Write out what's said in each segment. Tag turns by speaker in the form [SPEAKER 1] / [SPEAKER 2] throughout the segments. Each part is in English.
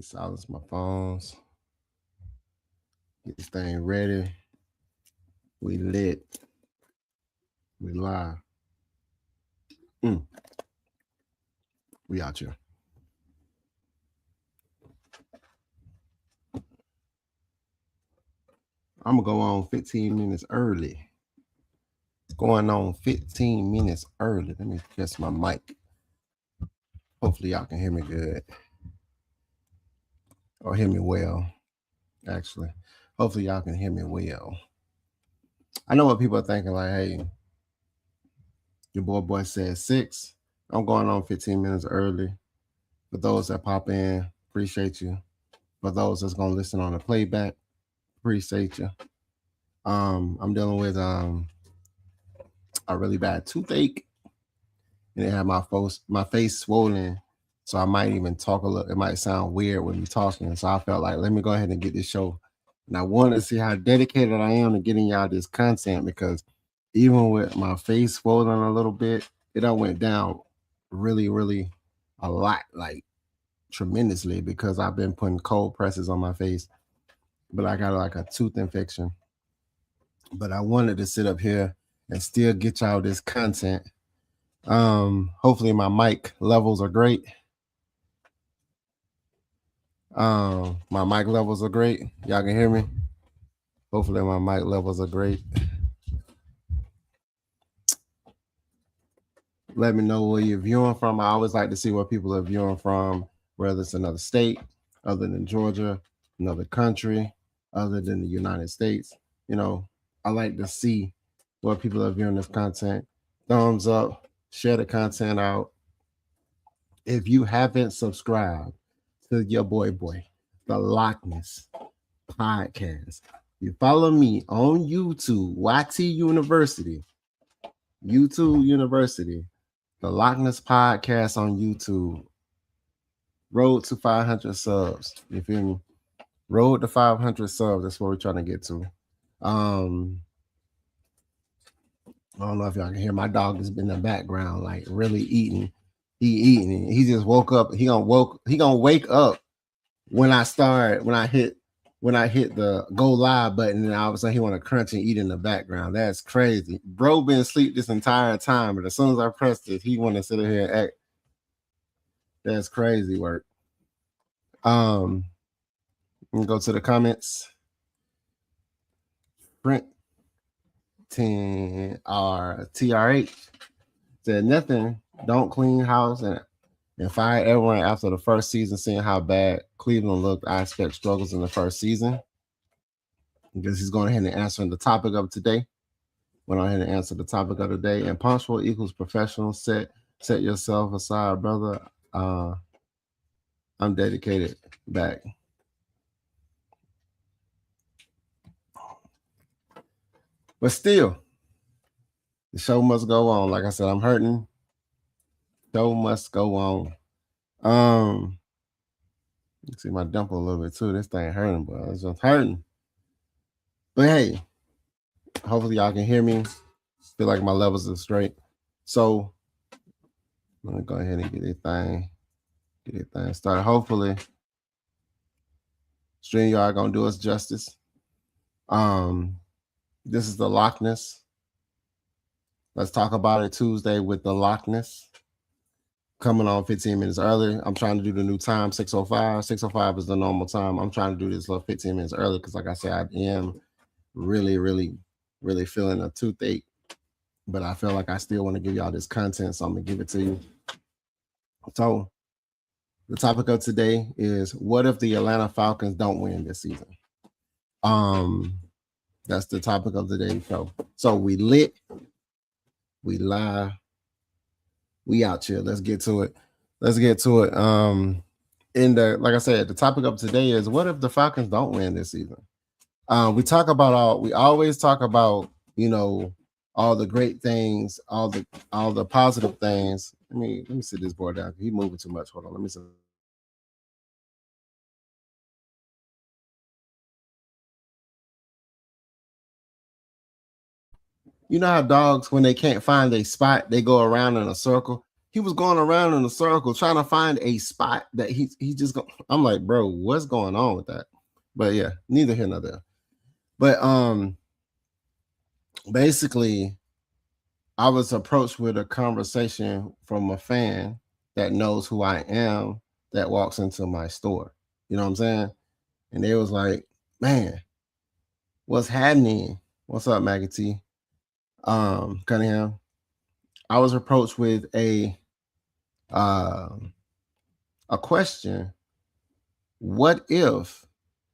[SPEAKER 1] me silence my phones. Get this thing ready. We lit. We live. We out here. I'm gonna go on 15 minutes early. Going on 15 minutes early. Let me adjust my mic. Hopefully y'all can hear me good. Or hear me well. Actually. Hopefully y'all can hear me well. I know what people are thinking, like, hey, your boy said 6. I'm going on 15 minutes early. For those that pop in, appreciate you. For those that's gonna listen on the playback, appreciate you. I'm dealing with a really bad toothache, and it had my face swollen, so I might even talk a little. It might sound weird when me talking, so I felt like let me go ahead and get this show. And I wanted to see how dedicated I am to getting y'all this content, because even with my face swollen a little bit, it all went down really, really a lot, like tremendously, because I've been putting cold presses on my face. But I got like a tooth infection. But I wanted to sit up here and still get y'all this content. Hopefully my mic levels are great. My mic levels are great. Y'all can hear me. Hopefully my mic levels are great. Let me know where you're viewing from. I always like to see where people are viewing from, whether it's another state, other than Georgia, another country, other than the United States. You know, I like to see where people are viewing this content. Thumbs up, share the content out. If you haven't subscribed to your boy, the Lochness podcast, you follow me on YouTube, YT University, the Lochness podcast on YouTube. Road to 500 subs. You feel me? Road to 500 subs. That's what we're trying to get to. I don't know if y'all can hear my dog has been in the background, like really eating. He eating. He just woke up. He gonna wake up when I hit the go live button, and all of a sudden he want to crunch and eat in the background. That's crazy. Bro been asleep this entire time, but as soon as I pressed it, he want to sit here and act. That's crazy work. Let me go to the comments. Print 10 TRH said nothing. Don't clean house and fire everyone after the first season, seeing how bad Cleveland looked. I expect struggles in the first season. Because he's going ahead and answering the topic of today. Went on ahead and answer the topic of the day. And punctual equals professional. Set yourself aside, brother. I'm dedicated back. But still, the show must go on. Like I said, I'm hurting. Show must go on. You see my dimple a little bit too. This thing hurting, but it's just hurting. But hey, hopefully y'all can hear me. Feel like my levels are straight. So let me go ahead and get it thing started. Hopefully, StreamYard gonna do us justice. This is the Lochness. Let's talk about it Tuesday with the Lochness. Coming on 15 minutes early. I'm trying to do the new time, 6:05. 6:05 is the normal time. I'm trying to do this little 15 minutes early because, like I said, I am really, really, really feeling a toothache. But I feel like I still want to give y'all this content, so I'm gonna give it to you. So the topic of today is, what if the Atlanta Falcons don't win this season? That's the topic of the day show. So we lit, we live, we out here. Let's get to it. Like I said, the topic of today is, what if the Falcons don't win this season? We always talk about, all the great things, all the positive things. Let me sit this board down. He's moving too much. Hold on. Let me sit. You know how dogs, when they can't find a spot, they go around in a circle. he was going around in a circle trying to find a spot that he just go. I'm like, bro, what's going on with that? But yeah, neither here nor there. But basically, I was approached with a conversation from a fan that knows who I am that walks into my store. You know what I'm saying? And they was like, man, what's happening? What's up, Maggie T? Cunningham. I was approached with a question. What if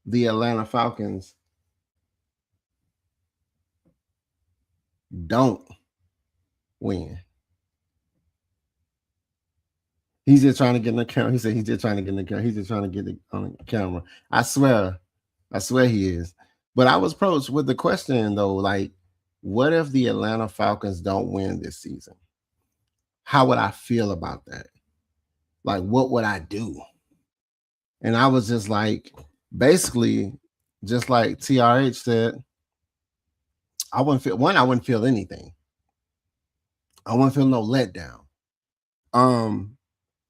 [SPEAKER 1] the Atlanta Falcons don't win? He's just trying to get in the camera. He said he's just trying to get in the camera. He's just trying to get it on the camera. I swear he is. But I was approached with the question though, like, what if the Atlanta Falcons don't win this season? How would I feel about that? Like, what would I do? And I was just like, basically, just like TRH said, I wouldn't feel anything. I wouldn't feel no letdown.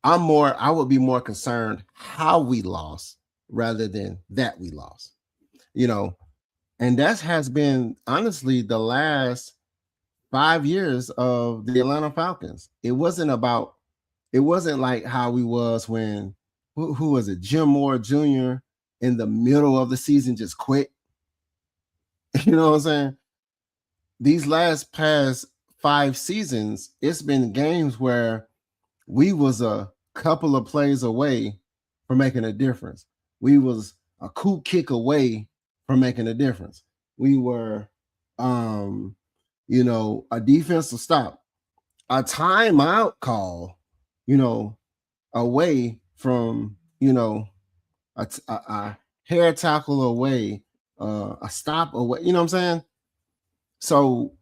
[SPEAKER 1] I would be more concerned how we lost rather than that we lost, you know, and that has been honestly the last 5 years of the Atlanta Falcons. It wasn't like how we was when, who was it? Jim Moore Jr. in the middle of the season just quit. You know what I'm saying? These past 5 seasons, it's been games where we was a couple of plays away from making a difference. We was a cool kick away from making a difference. We were, a defensive stop, a timeout call, away from, a hair tackle away, a stop away. You know what I'm saying? So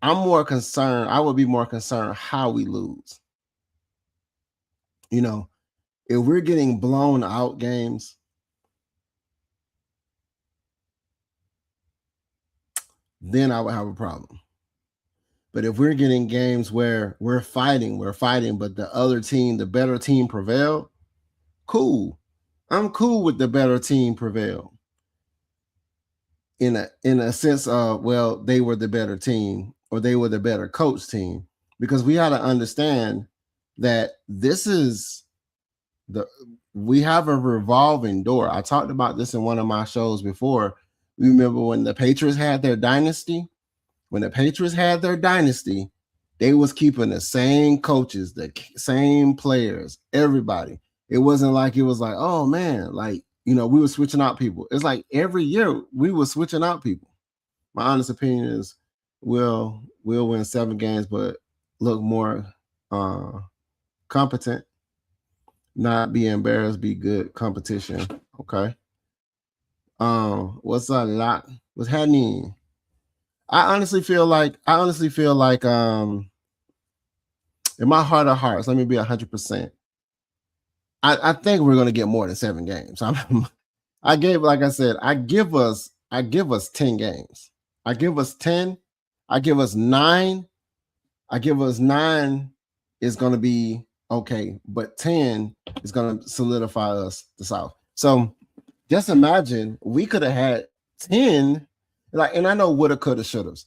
[SPEAKER 1] I'm more concerned. I would be more concerned how we lose. If we're getting blown out games, then I would have a problem. But if we're getting games where we're fighting, but the other team, the better team prevailed, cool. I'm cool with the better team prevail. In a sense of, well, they were the better team or they were the better coach team, because we got to understand that we have a revolving door. I talked about this in one of my shows before. Remember when the Patriots had their dynasty? When the Patriots had their dynasty, they was keeping the same coaches, the same players, everybody. It wasn't like, oh man, like, we were switching out people. It's like every year we were switching out people. My honest opinion is we'll win 7 games, but look more competent, not be embarrassed, be good competition. Okay. What's happening? I honestly feel like in my heart of hearts, let me be 100%. I think we're going to get more than 7 games. I give us 10 games. I give us 10. I give us 9. I give us 9 is going to be okay, but 10 is going to solidify us the South. So just imagine we could have had 10, and I know woulda, coulda, shouldas.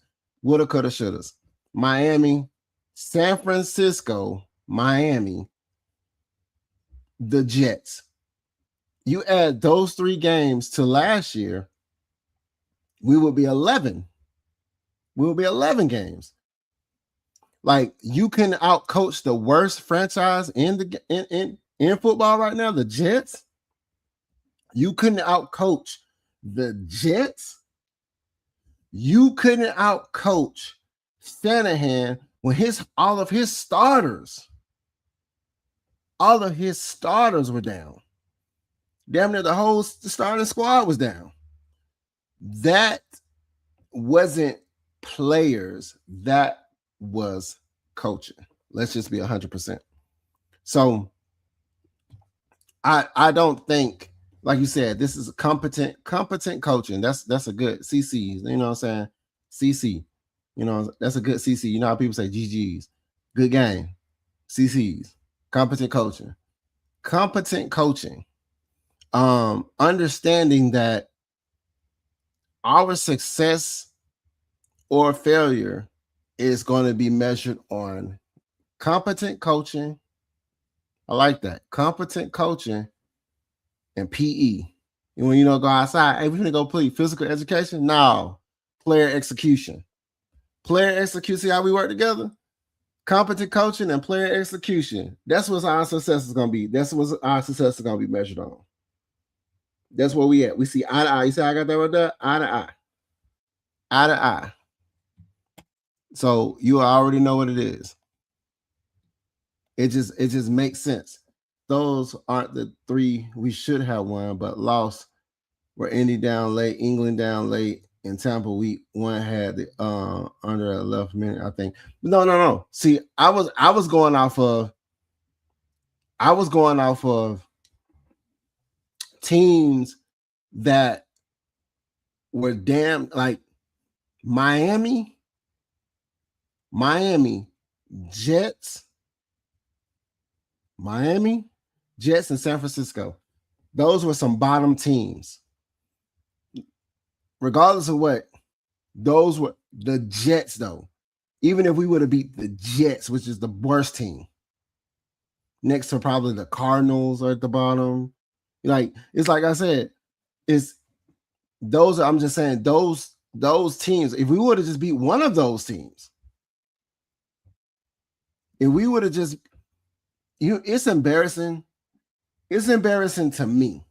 [SPEAKER 1] Miami, San Francisco, Miami, the Jets. You add those 3 games to last year, we will be 11. We will be 11 games. Like, you can outcoach the worst franchise in football right now, the Jets. You couldn't outcoach the Jets. You couldn't outcoach Shanahan when all of his starters were down. Damn near the whole starting squad was down. That wasn't players. That was coaching. Let's just be 100%. So I don't think, like you said, this is a competent coaching. That's a good CC. You know what I'm saying? CC. That's a good CC. You know how people say GGs. Good game. CCs, competent coaching. Competent coaching. Understanding that our success or failure is going to be measured on competent coaching. I like that. Competent coaching and PE. And when you don't go outside, hey, we're going to go play physical education. No, player execution. Player execution, how we work together. Competent coaching and player execution. That's what our success is going to be. That's what our success is going to be measured on. That's where we at. We see eye to eye. You see how I got that right there? Eye to eye. Eye to eye. So you already know what it is. It just makes sense. Those aren't the three we should have won, but lost. Were Indy down late, England down late, and Tampa week one had the under 11 minute, I think. No. See, I was going off of teams that were damn like Miami, Jets, and San Francisco. Those were some bottom teams. Regardless of what, those were the Jets, though. Even if we would have beat the Jets, which is the worst team, next to probably the Cardinals are at the bottom. Like, it's like I said, it's those. I'm just saying those teams. If we would have just beat one of those teams, if we would have just, it's embarrassing. It's embarrassing to me.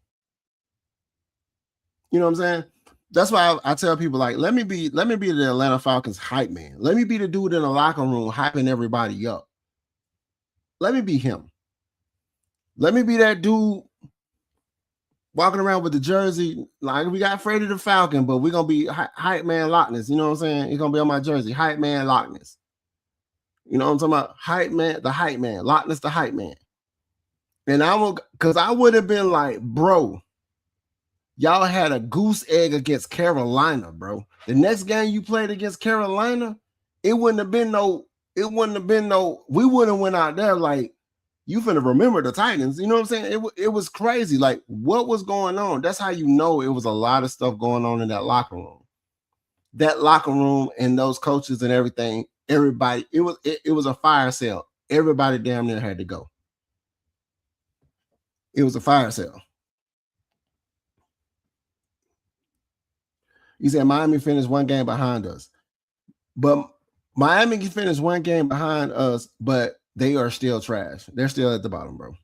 [SPEAKER 1] You know what I'm saying? That's why I tell people, like, let me be the Atlanta Falcons hype man. Let me be the dude in the locker room hyping everybody up. Let me be him. Let me be that dude walking around with the jersey. Like, we got Freddie the Falcon, but we're going to be hype man Lochness. You know what I'm saying? He's going to be on my jersey. Hype man Lochness. You know what I'm talking about? Hype man, the hype man. Lochness, the hype man. And because I would have been like, bro, y'all had a goose egg against Carolina, bro. The next game you played against Carolina, we wouldn't have went out there like, you finna remember the Titans. You know what I'm saying? It was crazy. Like, what was going on? That's how you know it was a lot of stuff going on in that locker room. That locker room and those coaches and everything, everybody, it was a fire sale. Everybody damn near had to go. It was a fire sale. You said Miami finished one game behind us. But Miami can finish one game behind us, but they are still trash. They're still at the bottom, bro.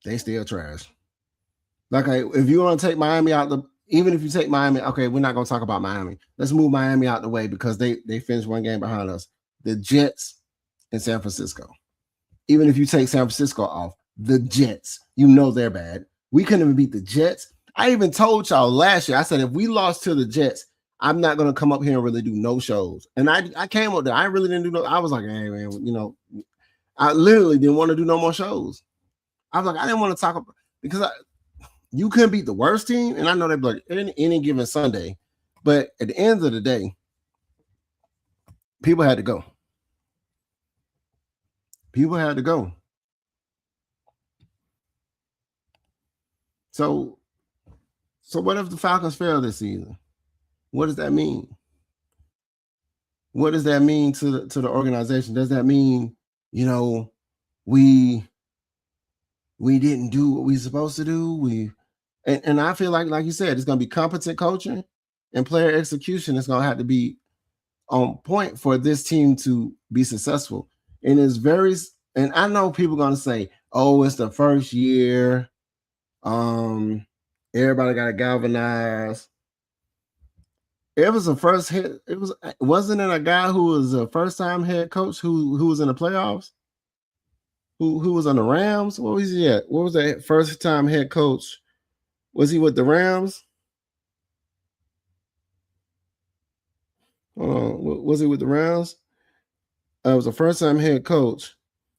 [SPEAKER 1] They still trash. Like, if you want to take Miami out, even if you take Miami, okay, we're not going to talk about Miami. Let's move Miami out the way because they finished one game behind us. The Jets and San Francisco. Even if you take San Francisco off, the Jets, you know they're bad. We couldn't even beat the Jets. I even told y'all last year, I said, if we lost to the Jets, I'm not going to come up here and really do no shows. And I came up there. I really didn't do no. I was like, hey, man, you know, I literally didn't want to do no more shows. I was like, I didn't want to talk about, because you couldn't beat the worst team. And I know they'd be like, any given Sunday. But at the end of the day, people had to go. People had to go. So what if the Falcons fail this season? What does that mean? What does that mean to the organization? Does that mean, you know, we didn't do what we supposed to do? And I feel like you said, it's going to be competent coaching and player execution. It's going to have to be on point for this team to be successful. And and I know people are going to say, oh, it's the first year. Everybody got to galvanize. It was a first hit. Wasn't it a guy who was a first-time head coach who was in the playoffs? Who was on the Rams? What was he at? What was that first-time head coach? Was he with the Rams? Was he with the Rams? It was a first-time head coach.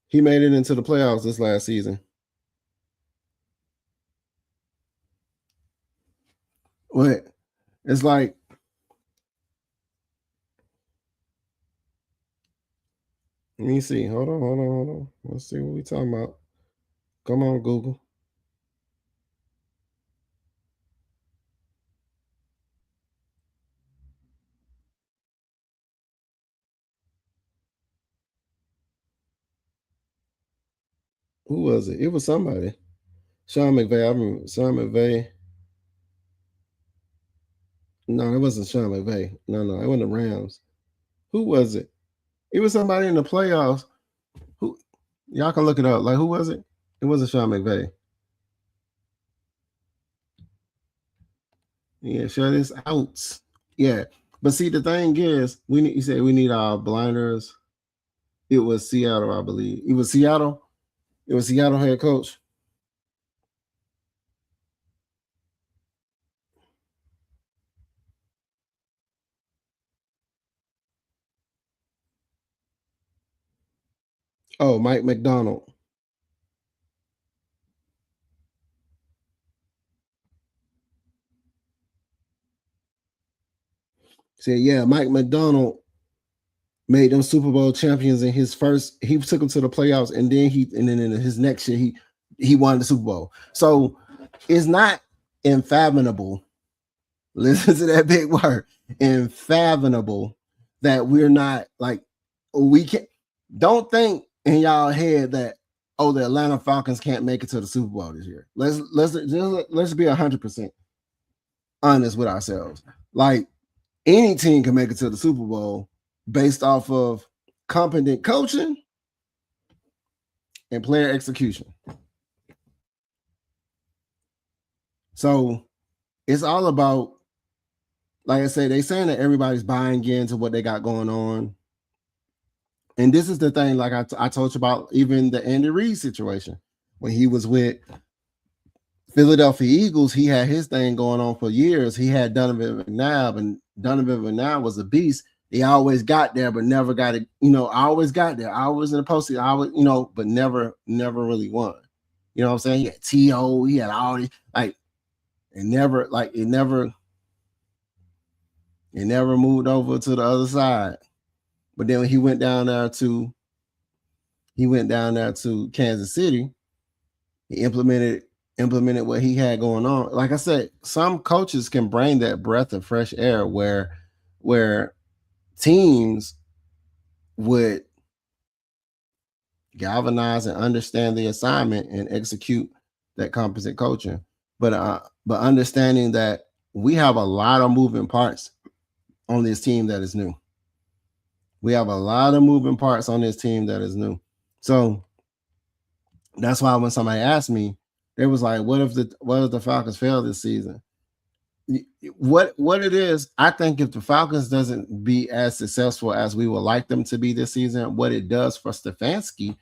[SPEAKER 1] He made it into the playoffs this last season. What? It's like, Let me see. Hold on. Let's see what we talking about. Come on, Google. Who was it? It was somebody. Sean McVay. I remember Sean McVay. No, it wasn't Sean McVay. No, it wasn't the Rams. Who was it? It was somebody in the playoffs. Who? Y'all can look it up. Like, who was it? It wasn't Sean McVay. Yeah, shut this out. Yeah. But see, the thing is, we need, you said we need our blinders. It was Seattle, I believe. It was Seattle. It was Seattle head coach. Oh, Mike McDonald. Said, yeah, Mike McDonald made them Super Bowl champions in his first. He took them to the playoffs, and then in his next year he won the Super Bowl. So it's not unfathomable. Listen to that big word, unfathomable, that we're not like we can. Don't think in y'all head that the Atlanta Falcons can't make it to the Super Bowl this year. Let's be 100% honest with ourselves. Like, any team can make it to the Super Bowl based off of competent coaching and player execution. So it's all about, like I say, they saying that everybody's buying into what they got going on. And this is the thing, like I told you about, even the Andy Reid situation. When he was with Philadelphia Eagles, he had his thing going on for years. He had Donovan McNabb, and Donovan McNabb was a beast. He always got there, but never got it. I always got there. I was in the postseason. I was, but never really won. You know what I'm saying? He had T.O., he had all these, it never moved over to the other side. But then when he went down there to Kansas City, he implemented what he had going on. Like I said, some coaches can bring that breath of fresh air where teams would galvanize and understand the assignment and execute that competent coaching. But understanding that we have a lot of moving parts on this team that is new. We have a lot of moving parts on this team that is new. So that's why when somebody asked me, they was like, what if the Falcons fail this season? What it is, I think if the Falcons doesn't be as successful as we would like them to be this season, what it does for Stefanski,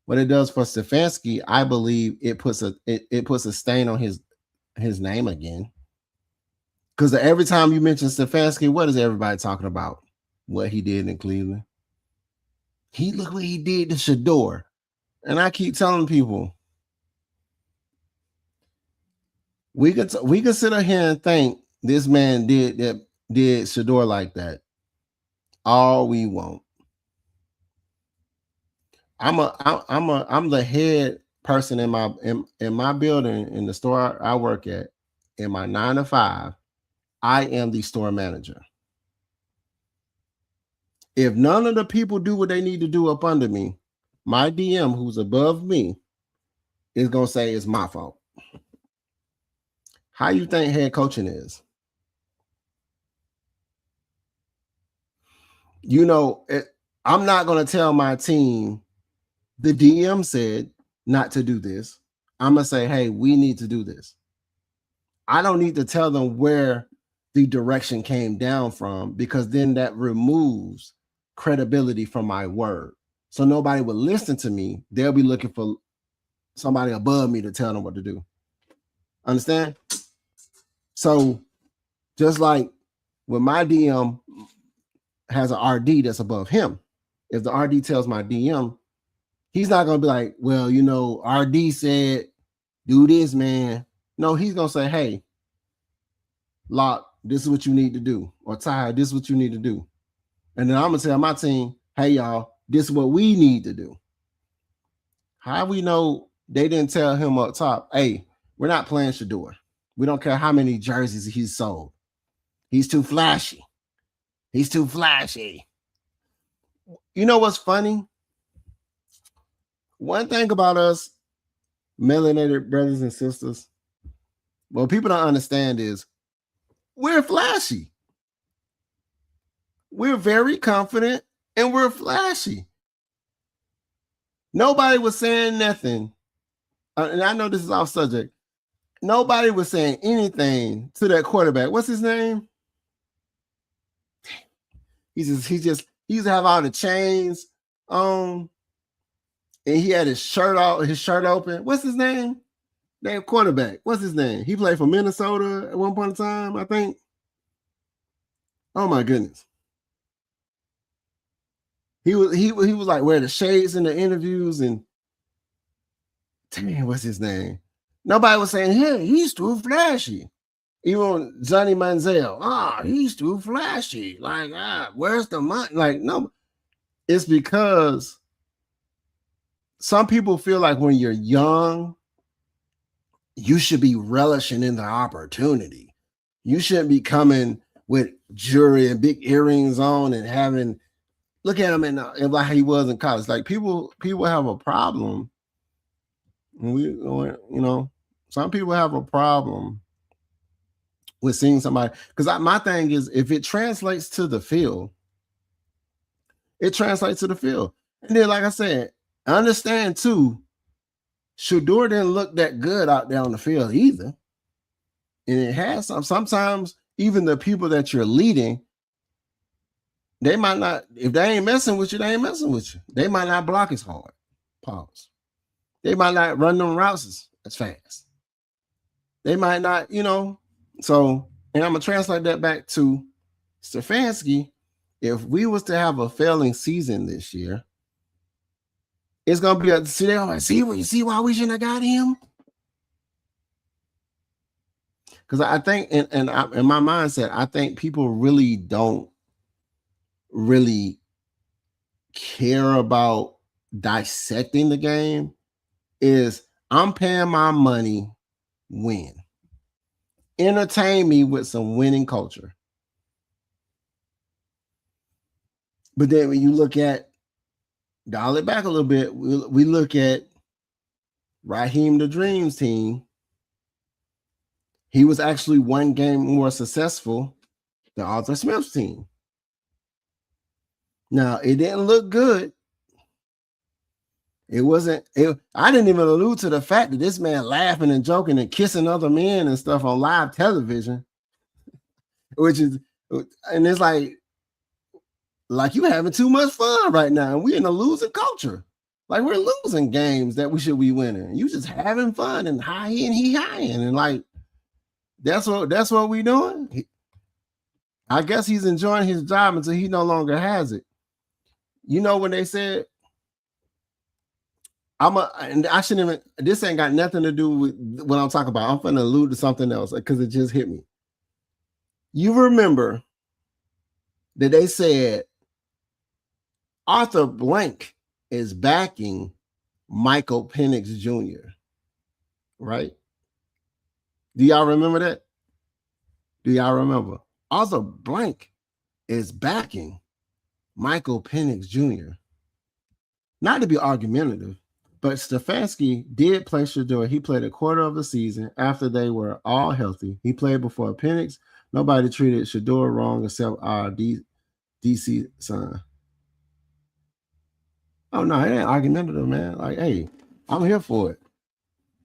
[SPEAKER 1] what it does for Stefanski, I believe it puts a stain on his name again. Because every time you mention Stefanski, what is everybody talking about? What he did in Cleveland. Look what he did to Shador. And I keep telling people, we could sit here and think this man did Shador like that. All we want. I'm the head person in my building, in the store I work at, in my 9 to 5. I am the store manager. If none of the people do what they need to do up under me, my DM, who's above me, is going to say it's my fault. How you think head coaching is? I'm not going to tell my team, the DM said not to do this. I'm going to say, hey, we need to do this. I don't need to tell them where the direction came down from, because then that removes credibility from my word. So nobody will listen to me. They'll be looking for somebody above me to tell them what to do. Understand? So just like when my DM has an RD that's above him, if the RD tells my DM, he's not going to be like, well, RD said, do this, man. No, he's going to say, hey, Lock, this is what you need to do. Or Ty, this is what you need to do. And then I'm gonna tell my team, hey y'all, this is what we need to do. How we know they didn't tell him up top, hey, we're not playing Shador. We don't care how many jerseys he's sold. He's too flashy. He's too flashy. You know what's funny? One thing about us melanated brothers and sisters, what people don't understand is we're flashy. We're very confident and we're flashy. Nobody was saying nothing. And I know this is off subject. Nobody was saying anything to that quarterback. What's his name? He used to have all the chains on, and he had his shirt open. What's his name? That quarterback. What's his name? He played for Minnesota at one point in time, I think. Oh my goodness. He was like wearing the shades in the interviews, and dang, what's his name? Nobody was saying, hey, he's too flashy. Even Johnny Manziel, he's too flashy. Like, where's the money? Like, no, it's because some people feel like when you're young, you should be relishing in the opportunity. You shouldn't be coming with jewelry and big earrings on and having, look at him in like how he was in college. Like people have a problem. Some people have a problem with seeing somebody, because my thing is, if it translates to the field, it translates to the field. And then, like I said, understand too, Shador didn't look that good out there on the field either. And it has sometimes even the people that you're leading, they might not, if they ain't messing with you, they ain't messing with you. They might not block as hard. Pause. They might not run them routes as fast. They might not, So, and I'm going to translate that back to Stefanski. If we was to have a failing season this year, it's going to be see why we shouldn't have got him? Because I think, in my mindset, I think people really don't really care about dissecting the game. Is I'm paying my money, win. Entertain me with some winning culture. But then when you look at, dial it back a little bit, we look at Raheem the Dream's team. He was actually one game more successful than Arthur Smith's team. Now, it didn't look good. It wasn't, I didn't even allude to the fact that this man laughing and joking and kissing other men and stuff on live television, and it's like you having too much fun right now. And we're in a losing culture. Like, we're losing games that we should be winning. You just having fun and he high-ing. And like, that's what we doing. I guess he's enjoying his job until he no longer has it. When they said, and I shouldn't even, this ain't got nothing to do with what I'm talking about. I'm going to allude to something else because it just hit me. You remember that they said Arthur Blank is backing Michael Penix Jr., right? Do y'all remember that? Do y'all remember? Arthur Blank is backing Michael Penix Jr. Not to be argumentative, but Stefanski did play Shador. He played a quarter of the season after they were all healthy. He played before Penix. Nobody treated Shador wrong except our DC son. Oh no, it ain't argumentative, man. Like, hey, I'm here for it.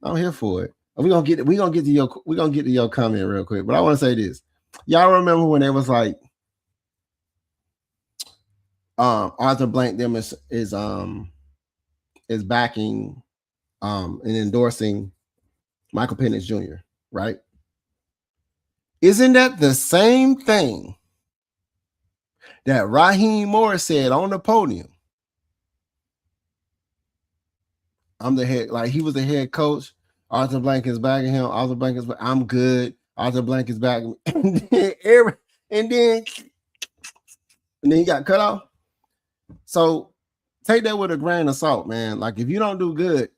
[SPEAKER 1] We're gonna get to your comment real quick, but I want to say this. Y'all remember when it was like Arthur Blank them is backing and endorsing Michael Penix Jr., right? Isn't that the same thing that Raheem Morris said on the podium? I'm the head, like he was the head coach. Arthur Blank is backing him. Arthur Blank is, I'm good. Arthur Blank is backing me. And then and then he got cut off. So take that with a grain of salt, man. Like if you don't do good,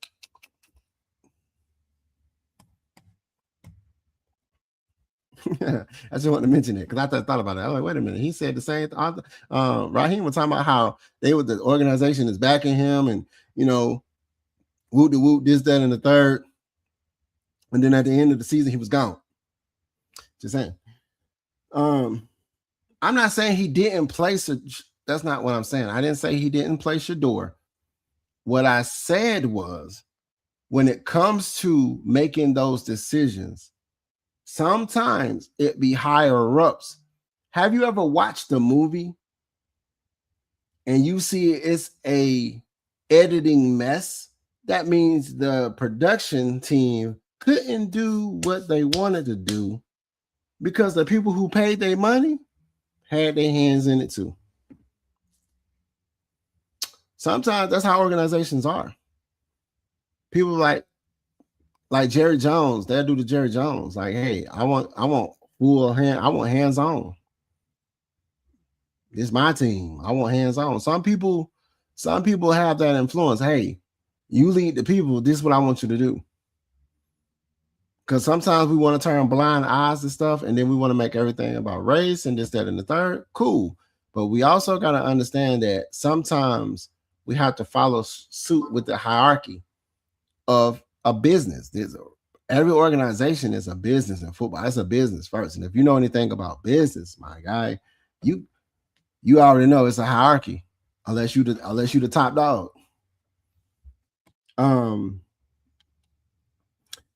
[SPEAKER 1] I just want to mention it because I thought about it. I was like, wait a minute. He said the same thing. Raheem was talking about how the organization is backing him and, whoop de whoop, this, that, and the third. And then at the end of the season, he was gone. Just saying. I'm not saying he didn't place it. That's not what I'm saying. I didn't say he didn't play Shador. What I said was when it comes to making those decisions, sometimes it be higher ups. Have you ever watched a movie and you see it's a editing mess? That means the production team couldn't do what they wanted to do because the people who paid their money had their hands in it too. Sometimes that's how organizations are. People like Jerry Jones, they'll do the Jerry Jones. Like, hey, I want full hand, I want hands on. It's my team. I want hands on. Some people have that influence. Hey, you lead the people. This is what I want you to do. Because sometimes we want to turn blind eyes to stuff, and then we want to make everything about race and this, that, and the third. Cool. But we also got to understand that sometimes we have to follow suit with the hierarchy of a business. Every organization is a business in football. It's a business first. And if you know anything about business, my guy, you already know it's a hierarchy, unless you the top dog.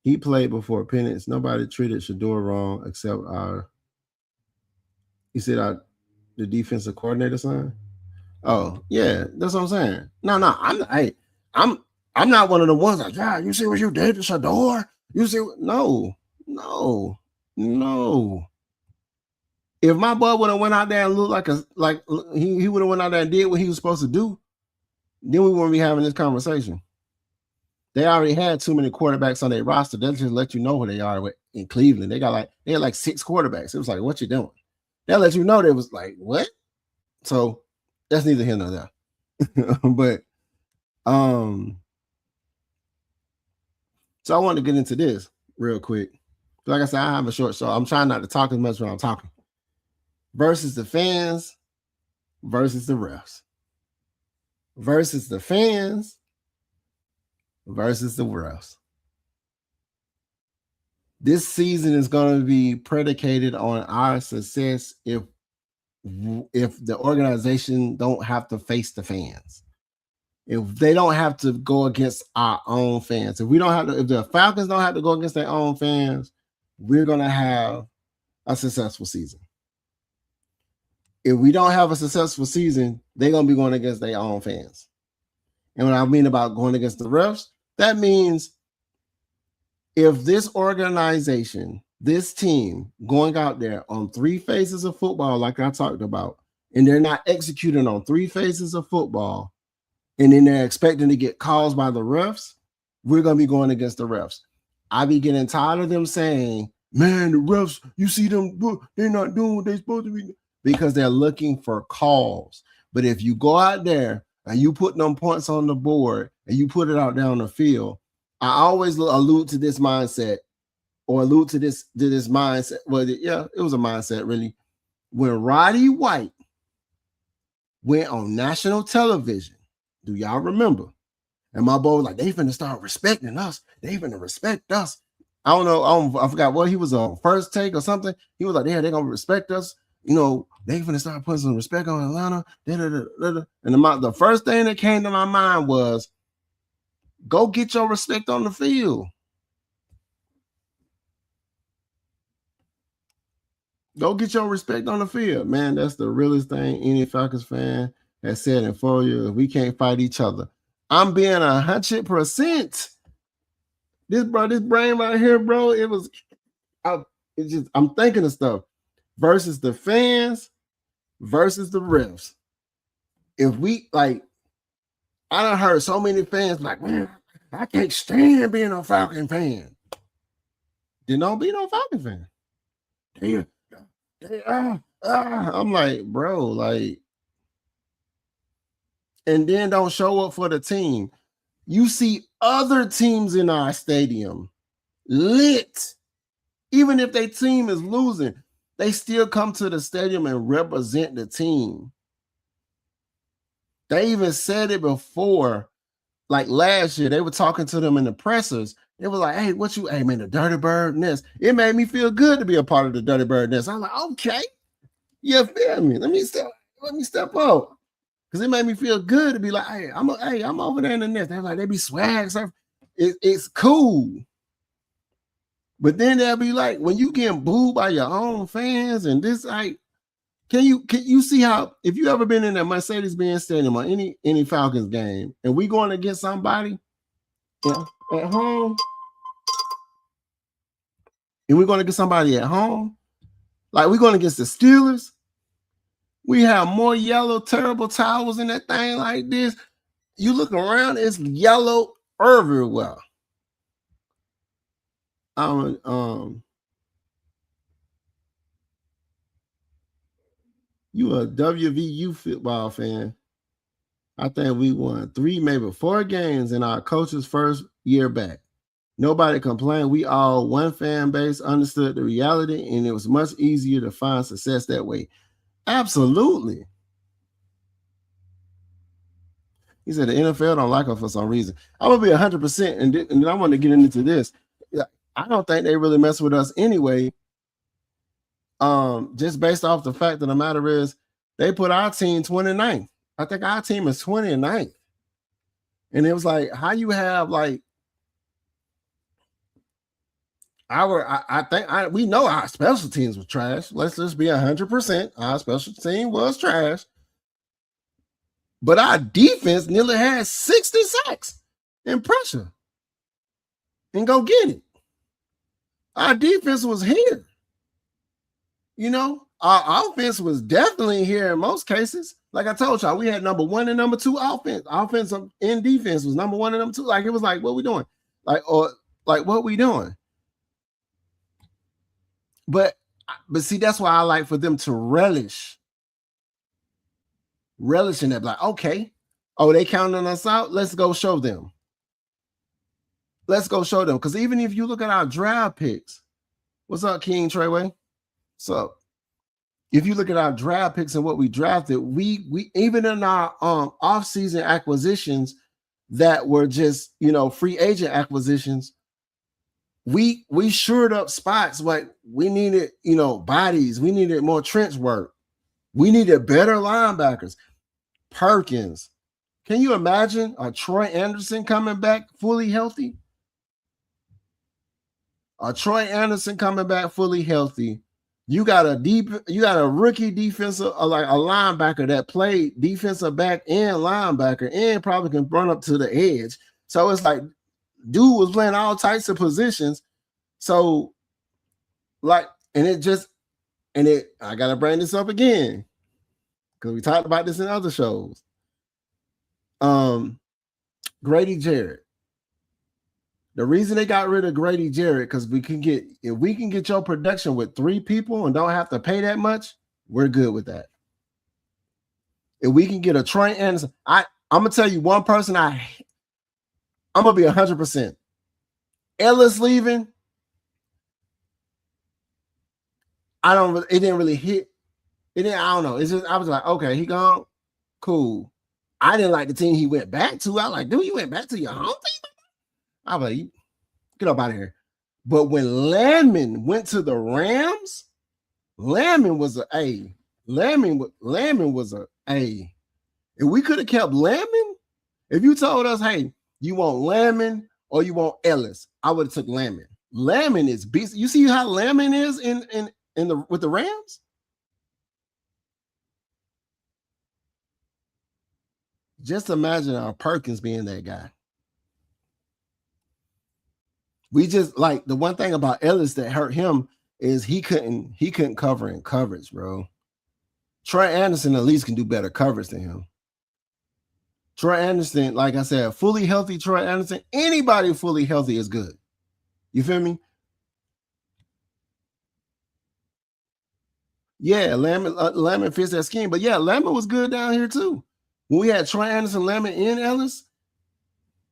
[SPEAKER 1] He played before Penance. Nobody treated Shador wrong except the defensive coordinator son. Oh, yeah, that's what I'm saying. No, I'm not one of the ones like, yeah, you see what you did to Shador? You see no. If my boy would have went out there and looked like he would have went out there and did what he was supposed to do, then we wouldn't be having this conversation. They already had too many quarterbacks on their roster. They'll just let you know where they are in Cleveland. They had like 6 quarterbacks. It was like, what you doing? They'll let you know. They was like, what? So that's neither here nor there. But so I want to get into this real quick. Like I said, I have a short show. I'm trying not to talk as much when I'm talking. Versus the fans versus the refs. Versus the fans versus the refs. This season is going to be predicated on our success if the organization don't have to face the fans. If they don't have to go against our own fans. If the Falcons don't have to go against their own fans, we're going to have a successful season. If we don't have a successful season, they're going to be going against their own fans. And what I mean about going against the refs, that means if this organization, this team going out there on 3 phases of football, like I talked about, and they're not executing on 3 phases of football, and then they're expecting to get calls by the refs, we're going to be going against the refs. I be getting tired of them saying, man, the refs, you see them, they're not doing what they're supposed to be doing, because they're looking for calls. But if you go out there and you put them points on the board and you put it out there on the field, I always allude to this mindset or allude to this mindset. Well, yeah, it was a mindset, really. When Roddy White went on national television, do y'all remember? And my boy was like, they finna start respecting us. They finna respect us. I don't know. I forgot what he was on, First Take or something. He was like, yeah, they're going to respect us. You know, they finna start putting some respect on Atlanta. And the first thing that came to my mind was, go get your respect on the field. Go get your respect on the field. Man, that's the realest thing any Falcons fan has said in 4 years. We can't fight each other. I'm being 100%. This brain right here, bro, I'm thinking of stuff. Versus the fans versus the refs. If we I done heard so many fans like, man, I can't stand being a Falcon fan. Then don't be no Falcon fan. I'm like, bro, and then don't show up for the team. You see other teams in our stadium lit. Even if their team is losing, they still come to the stadium and represent the team. They even said it before, like last year, they were talking to them in the pressers. They were like, hey, hey, man, the Dirty Bird Nest. It made me feel good to be a part of the Dirty Bird Nest. I'm like, okay, you feel me? Let me step up. Because it made me feel good to be like, hey, I'm over there in the nest. They're like, they be swag surf. It's cool. But then they'll be like, when you getting booed by your own fans and this, like, can you see how, if you ever been in a Mercedes-Benz Stadium or any Falcons game, and we going against somebody at home, and we're going to get somebody at home, like we're going against the Steelers, we have more yellow, terrible towels in that thing like this. You look around, it's yellow everywhere. You a WVU football fan. I think we won 3, maybe 4 games in our coach's first year back. Nobody complained. We all, one fan base, understood the reality, and it was much easier to find success that way. Absolutely. He said the NFL don't like us for some reason. I'm going to be 100%, and then I want to get into this. I don't think they really mess with us anyway. Just based off the fact of the matter is they put our team 29th. I think our team is 29th. And it was like, how you have like we know our special teams were trash. Let's just be 100%. Our special team was trash. But our defense nearly had 60 sacks and pressure. And go get it. Our defense was here. You know, our offense was definitely here in most cases. Like I told y'all, we had number 1 and number 2 offense. Offensive and defense was number 1 and number 2. Like it was like, what we doing? What we doing? But see, that's why I like for them to relish in that. Like, okay, they counting us out. Let's go show them. Because even if you look at our draft picks, what's up, King Treyway? So if you look at our draft picks and what we drafted, we even in our off-season acquisitions that were just, free agent acquisitions, we shored up spots. Like we needed, bodies. We needed more trench work. We needed better linebackers. Perkins. Can you imagine a Troy Anderson coming back fully healthy? You got a rookie defensive, like a linebacker that played defensive back and linebacker and probably can run up to the edge. So it's like dude was playing all types of positions. So like, I gotta bring this up again because we talked about this in other shows. Grady Jarrett. The reason they got rid of Grady Jarrett, because if we can get your production with 3 people and don't have to pay that much, we're good with that. If we can get a Troy Anderson, I'm gonna tell you one person I'm gonna be 100%. Ellis leaving, it didn't really hit. I don't know. It's just I was like, okay, he gone, cool. I didn't like the team he went back to. I was like, dude, you went back to your home team? I was like, get up out of here. But when Landman went to the Rams, Landman was an A. Landman was an A. If we could have kept Landman, if you told us, hey, you want Landman or you want Ellis, I would have took Landman. Landman is beast. You see how Landman is with the Rams? Just imagine our Perkins being that guy. We just like the one thing about Ellis that hurt him is he couldn't cover in coverage, bro. Troy Anderson at least can do better coverage than him. Troy Anderson, like I said, fully healthy Troy Anderson, anybody fully healthy is good. You feel me? Yeah, Lamb fits that scheme. But yeah, Lamb was good down here too. When we had Troy Anderson, Lamont, and Ellis,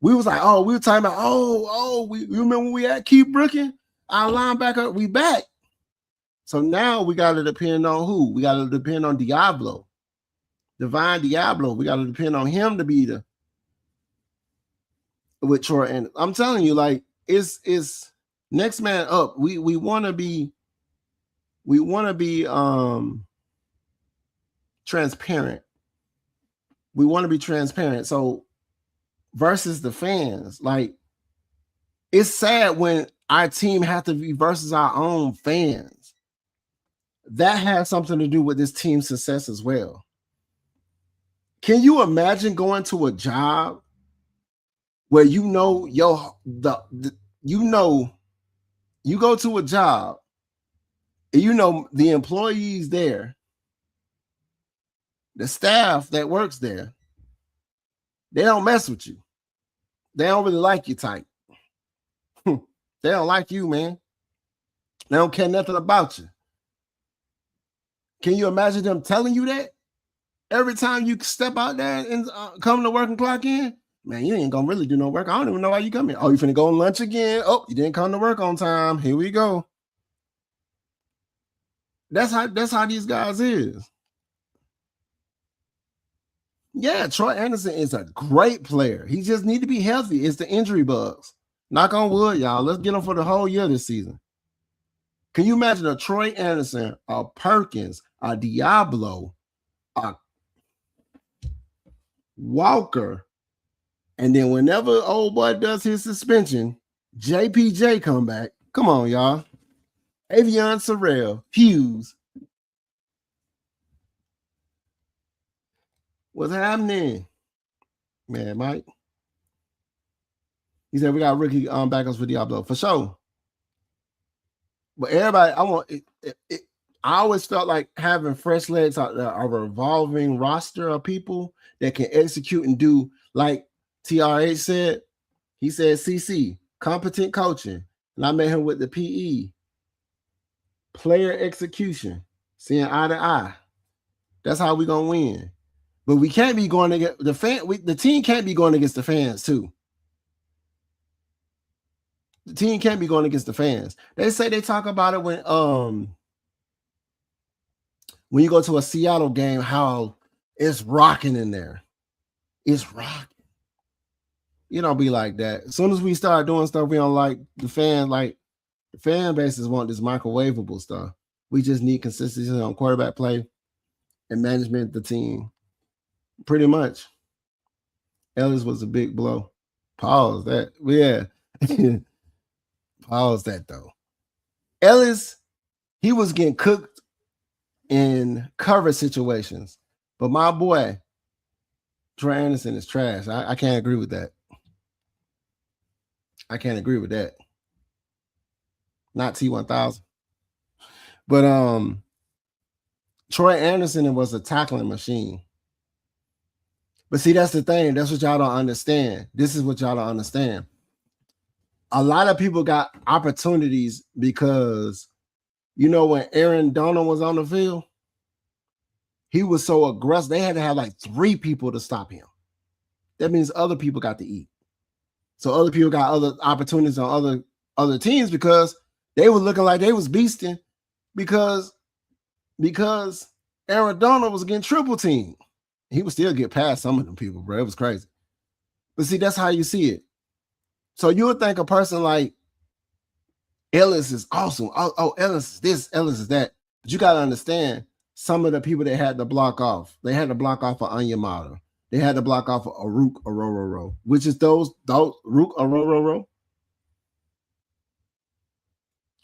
[SPEAKER 1] we was like, oh, we were talking about, you remember when we had Keith Brooking? Our linebacker, we back. So now we got to depend on who? We got to depend on Diablo. Divine Diablo. We got to depend on him to be with Troy. And I'm telling you, like, it's next man up. We want to be transparent. We want to be transparent. So versus the fans, like, it's sad when our team have to be versus our own fans. That has something to do with this team's success as well. Can you imagine going to a job where you go to a job and you know the employees there, the staff that works there, they don't mess with you. They don't really like you type. They don't like you, man. They don't care nothing about you. Can you imagine them telling you that? Every time you step out there and come to work and clock in, man, you ain't gonna really do no work. I don't even know why you come here. Oh, you finna go on lunch again? Oh, you didn't come to work on time. Here we go. That's how these guys is. Yeah, Troy Anderson is a great player. He just need to be healthy. It's the injury bugs. Knock on wood, y'all. Let's get him for the whole year this season. Can you imagine a Troy Anderson, a Perkins, a Diablo, a Walker, and then whenever old boy does his suspension, JPJ come back? Come on, y'all. Avion Sorrell, Hughes. What's happening? Man, Mike. He said we got rookie backups for Diablo. For sure. But everybody, I always felt like having fresh legs out there, a revolving roster of people that can execute and do, like TRH said. He said CC, competent coaching. And I met him with the PE. Player execution, seeing eye to eye. That's how we're gonna win. But we can't be going against the fan. The team can't be going against the fans too. The team can't be going against the fans. They say they talk about it when you go to a Seattle game, how it's rocking in there. It's rocking. You don't be like that. As soon as we start doing stuff we don't like, the fan bases want this microwavable stuff. We just need consistency on quarterback play and management of the team. Pretty much. Ellis was a big blow. Pause that. Yeah. Pause that though. Ellis, he was getting cooked in cover situations. But my boy, Troy Anderson is trash. I can't agree with that. I can't agree with that. Not T1000. But Troy Anderson was a tackling machine. But see, that's the thing. That's what y'all don't understand. This is what y'all don't understand. A lot of people got opportunities because, you know, when Aaron Donald was on the field, he was so aggressive. They had to have like 3 people to stop him. That means other people got to eat. So other people got other opportunities on other teams because they were looking like they was beasting because Aaron Donald was getting triple teamed. He would still get past some of them people, bro. It was crazy. But see, that's how you see it. So you would think a person like Ellis is awesome. Oh, Ellis is this, Ellis is that. But you got to understand some of the people that had to block off. They had to block off of Onyemata. They had to block off of Aruk Orororo, which is those Aruk Orororo,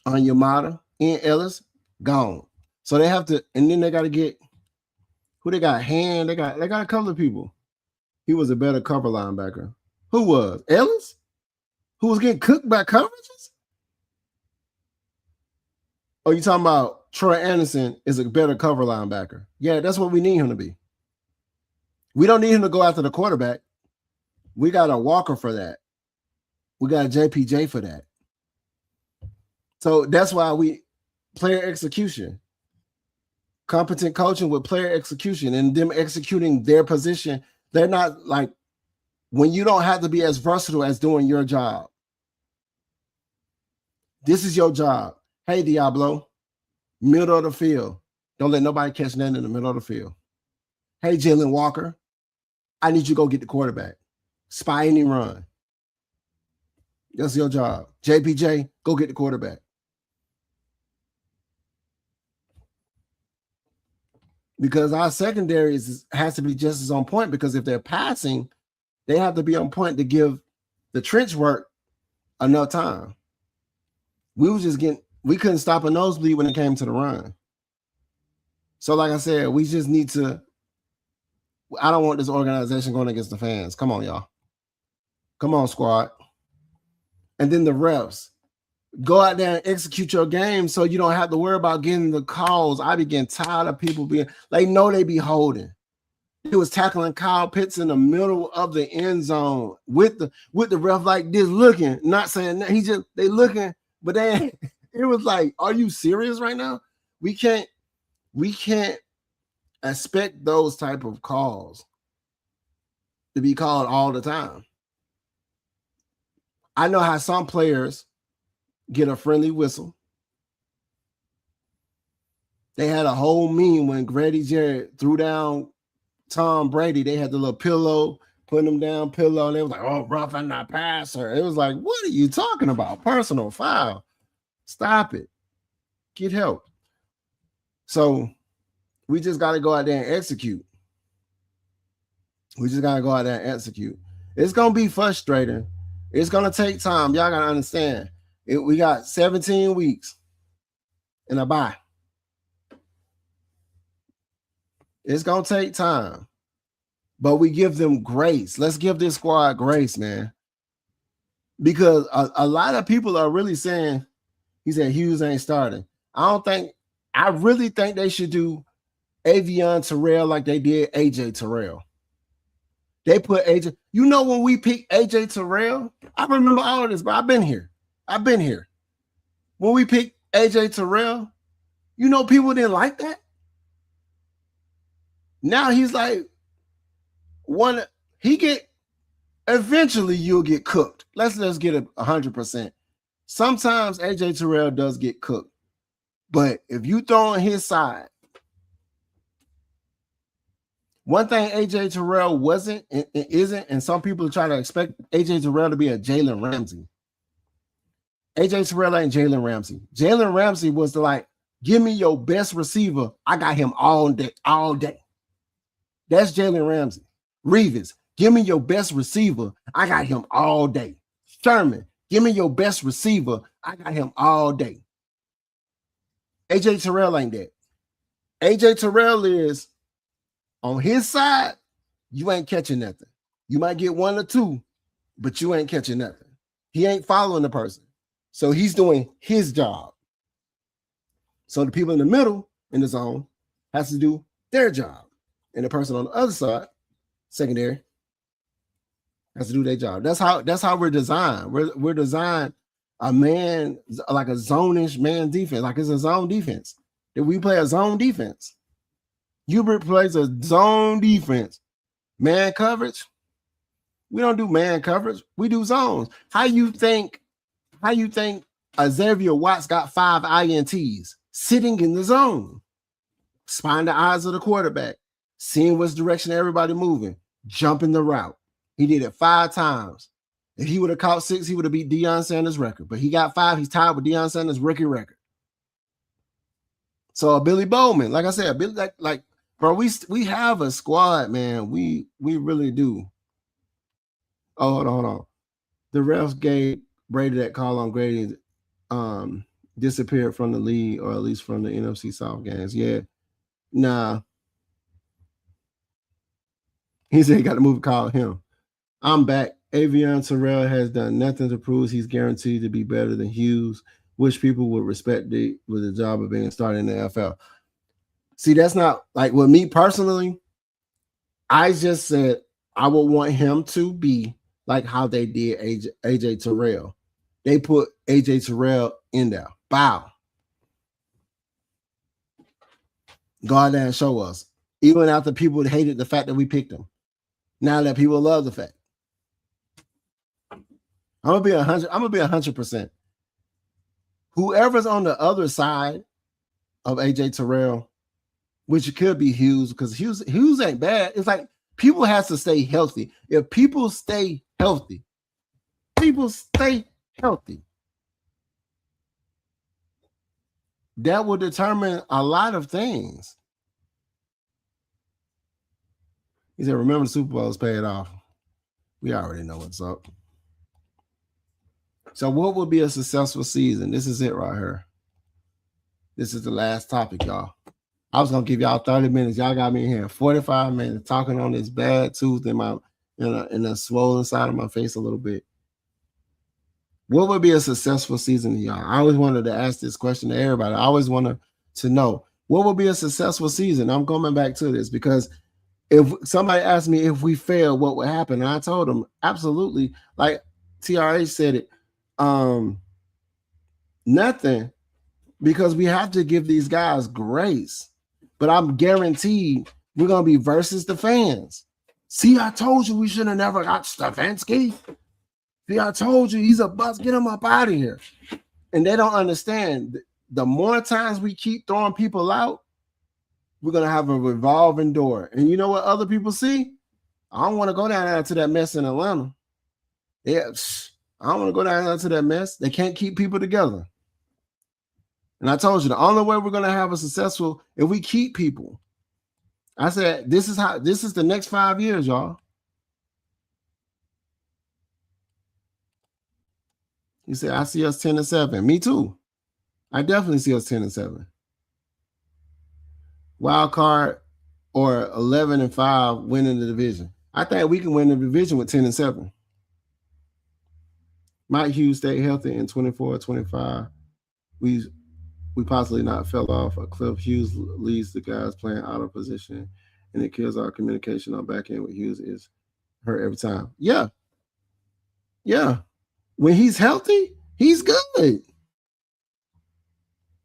[SPEAKER 1] Onyemata, and Ellis gone. So they have to, and then they got to get who they got. Hand, they got a couple of people. He was a better cover linebacker. Who was Ellis? Who was getting cooked by coverages? Oh, you talking about Troy Anderson is a better cover linebacker? Yeah, that's what we need him to be. We don't need him to go after the quarterback. We got a Walker for that. We got a JPJ for that. So that's why we player execution, competent coaching with player execution and them executing their position They're not like when you don't have to be as versatile as doing your job. This is your job. Hey, Diablo, middle of the field. Don't let nobody catch nothing in the middle of the field. Hey, Jalen Walker, I need you to go get the quarterback. Spy any run. That's your job. JPJ, go get the quarterback. Because our secondary has to be just as on point, because if they're passing, they have to be on point to give the trench work enough time. We couldn't stop a nosebleed when it came to the run. So like I said, we just need to, I don't want this organization going against the fans. Come on, y'all. Come on, squad. And then the refs. Go out there and execute your game so you don't have to worry about getting the calls. I be getting tired of people being, they know they be holding. He was tackling Kyle Pitts in the middle of the end zone with the ref like this looking, not saying that. They looking, but then it was like, are you serious right now? We can't expect those type of calls to be called all the time. I know how some players get a friendly whistle. They had a whole meme when Grady Jarrett threw down Tom Brady. They had the little pillow, putting him down pillow, and they was like, oh, rough and not passer. It was like, what are you talking about? Personal foul. Stop it. Get help. So we just got to go out there and execute. It's going to be frustrating. It's going to take time. Y'all got to understand. We got 17 weeks and a bye. It's going to take time. But we give them grace. Let's give this squad grace, man. Because a lot of people are really saying, he said Hughes ain't starting. I really think they should do Avion Terrell like they did AJ Terrell. They put AJ. You know when we picked AJ Terrell? I remember all of this, but I've been here. When we picked AJ Terrell, you know people didn't like that. Now he's like eventually you'll get cooked. Let's get it 100%. Sometimes AJ Terrell does get cooked. But if you throw on his side, one thing AJ Terrell wasn't and isn't, and some people try to expect AJ Terrell to be a Jalen Ramsey. AJ Terrell ain't Jalen Ramsey. Jalen Ramsey was like, give me your best receiver. I got him all day. That's Jalen Ramsey. Reeves, give me your best receiver. I got him all day. Sherman, give me your best receiver. I got him all day. AJ Terrell ain't that. AJ Terrell is on his side, you ain't catching nothing. You might get one or two, but you ain't catching nothing. He ain't following the person. So he's doing his job. So the people in the middle in the zone has to do their job. And the person on the other side, secondary, has to do their job. That's how we're designed. We're designed a man, like a zone-ish man defense, like it's a zone defense. That we play a zone defense. Hubert plays a zone defense. Man coverage. We don't do man coverage. We do zones. How you think Xavier Watts got 5 INTs sitting in the zone, spying the eyes of the quarterback, seeing which direction everybody moving, jumping the route. He did it 5 times. If he would have caught 6, he would have beat Deion Sanders' record. But he got 5. He's tied with Deion Sanders' rookie record. So Billy Bowman, like I said, bro, we have a squad, man. We really do. Oh, hold on. The refs gave Brady that call on Grady disappeared from the league, or at least from the NFC South games. Yeah. Nah. He said he got to move call him. I'm back. Avion Terrell has done nothing to prove he's guaranteed to be better than Hughes, which people would respect with the job of being started in the NFL. See, that's not like with me personally. I just said I would want him to be like how they did AJ Terrell. They put AJ Terrell in there. Bow. Go out there and show us. Even after people hated the fact that we picked him. Now that people love the fact. I'm gonna be 100. I'm gonna be 100%. Whoever's on the other side of AJ Terrell, which could be Hughes, because Hughes ain't bad. It's like people have to stay healthy. If people stay healthy, that will determine a lot of things. He said, remember the Super Bowl's paid off. We already know what's up. So what would be a successful season? This is it right here. This is the last topic, y'all. I was gonna give y'all 30 minutes. Y'all got me in here 45 minutes talking on this bad tooth in a swollen side of my face a little bit. What would be a successful season to y'all? I always wanted to ask this question to everybody. I always wanted to know what would be a successful season. I'm coming back to this because if somebody asked me if we fail, what would happen? And I told them absolutely, like TRH said it, nothing, because we have to give these guys grace. But I'm guaranteed we're gonna be versus the fans. See, I told you we should have never got Stefanski. See, I told you he's a bust. Get him up out of here. And they don't understand. The more times we keep throwing people out, we're going to have a revolving door. And you know what other people see? I don't want to go down there to that mess in Atlanta. Yeah, I don't want to go down there to that mess. They can't keep people together. And I told you, the only way we're going to have a successful, if we keep people. I said, this is the next 5 years, y'all. He said, I see us 10-7. Me too. I definitely see us 10-7. Wild card or 11-5 winning the division. I think we can win the division with 10-7. Mike Hughes stayed healthy in 24-25. We possibly not fell off a cliff. Hughes leads the guys playing out of position, and it kills our communication on back end with Hughes is hurt every time. Yeah. When he's healthy, he's good.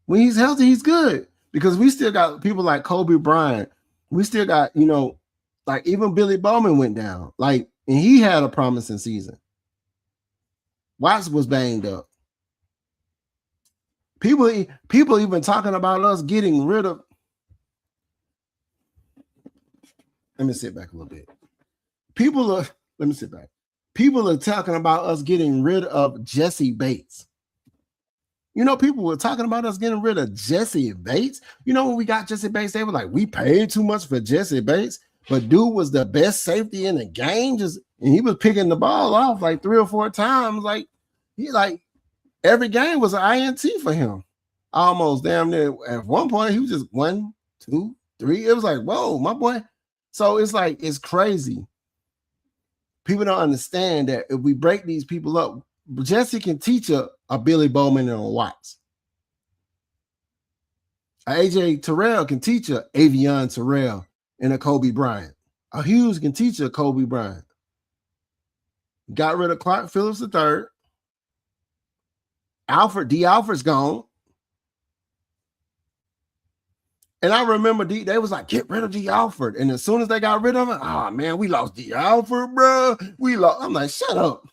[SPEAKER 1] When he's healthy, he's good. Because we still got people like Kobe Bryant. We still got, like even Billy Bowman went down. Like, and he had a promising season. Watts was banged up. People even talking about us getting rid of. Let me sit back a little bit. Let me sit back. People are talking about us getting rid of Jesse Bates. People were talking about us getting rid of Jesse Bates. When we got Jesse Bates, they were like, we paid too much for Jesse Bates. But dude was the best safety in the game. And he was picking the ball off like 3 or 4 times. Every game was an INT for him. Almost damn near. At one point, he was just 1, 2, 3. It was like, whoa, my boy. So it's like, it's crazy. People don't understand that if we break these people up, Jesse can teach a Billy Bowman and a Watts. A AJ Terrell can teach a Avion Terrell and a Kobe Bryant. A Hughes can teach a Kobe Bryant. Got rid of Clark Phillips III. Alfred's gone. And I remember they was like, get rid of D. Alford. And as soon as they got rid of him, oh man, we lost D. Alford, bro. I'm like, shut up.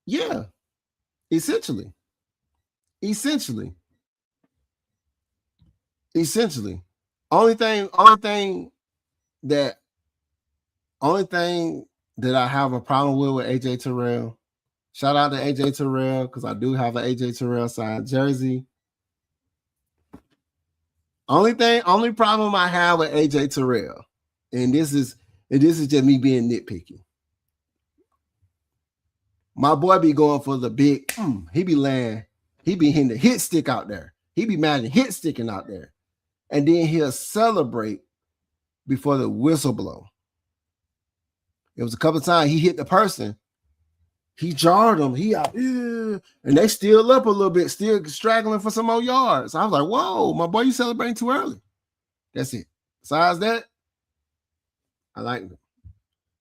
[SPEAKER 1] Yeah. Essentially. Only thing that I have a problem with AJ Terrell. Shout out to AJ Terrell, because I do have an AJ Terrell signed jersey. Only problem I have with AJ Terrell, and this is just me being nitpicky. My boy be going for the big, he be hitting the hit stick out there. He be mad at hit sticking out there. And then he'll celebrate before the whistle blow. It was a couple of times he hit the person. He jarred them. He out, and they still up a little bit, still straggling for some more yards. I was like, whoa, my boy, you celebrating too early. That's it. Besides that, I like them.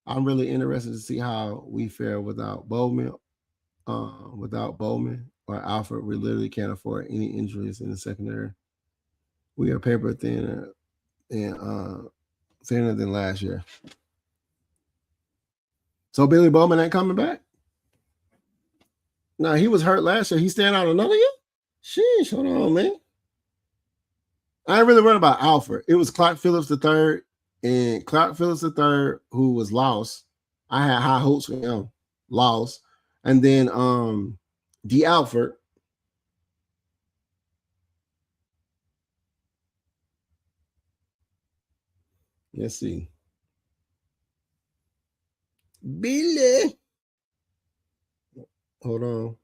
[SPEAKER 1] I'm really interested to see how we fare without Bowman. Or Alfred. We literally can't afford any injuries in the secondary. We are paper thin, and thinner than last year. So Billy Bowman ain't coming back? No, he was hurt last year. He's staying out another year? Sheesh, hold on, man. I ain't really worried about Alfred. It was Clark Phillips III, and Clark Phillips III, who was lost. I had high hopes for him, lost. And then D. Alfred. Let's see. Billy. Hold on.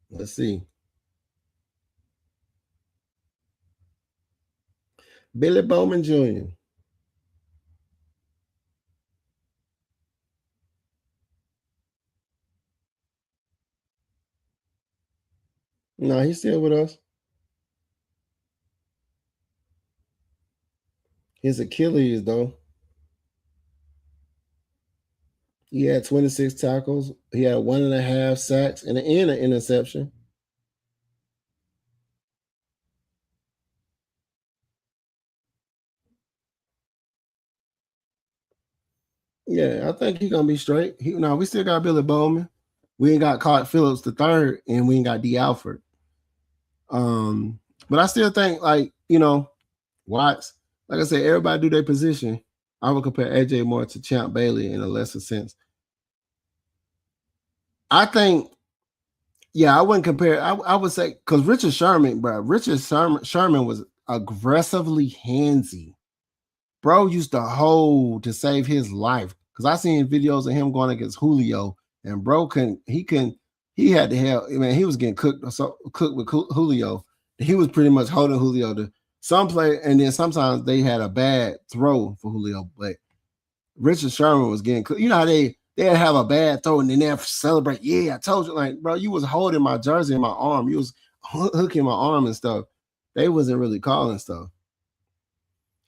[SPEAKER 1] Let's see. Billy Bowman Jr. No, he's still with us. His Achilles, though. He had 26 tackles. He had 1.5 sacks and an interception. Yeah, I think he's gonna be straight. We still got Billy Bowman. We ain't got Clark Phillips III, and we ain't got D. Alfred. But I still think, Watts. Like I said, everybody do their position. I would compare AJ more to Champ Bailey in a lesser sense. I think, I wouldn't compare. I would say because Richard Sherman was aggressively handsy. Bro used to hold to save his life. Because I seen videos of him going against Julio, and bro he had to help. I mean, he was getting cooked with Julio. He was pretty much holding Julio to some play, and then sometimes they had a bad throw for Julio. But Richard Sherman was getting cooked. You know how they'd have a bad throw and then they'd celebrate. Yeah, I told you, like, bro, you was holding my jersey in my arm. You was hooking my arm and stuff. They wasn't really calling stuff.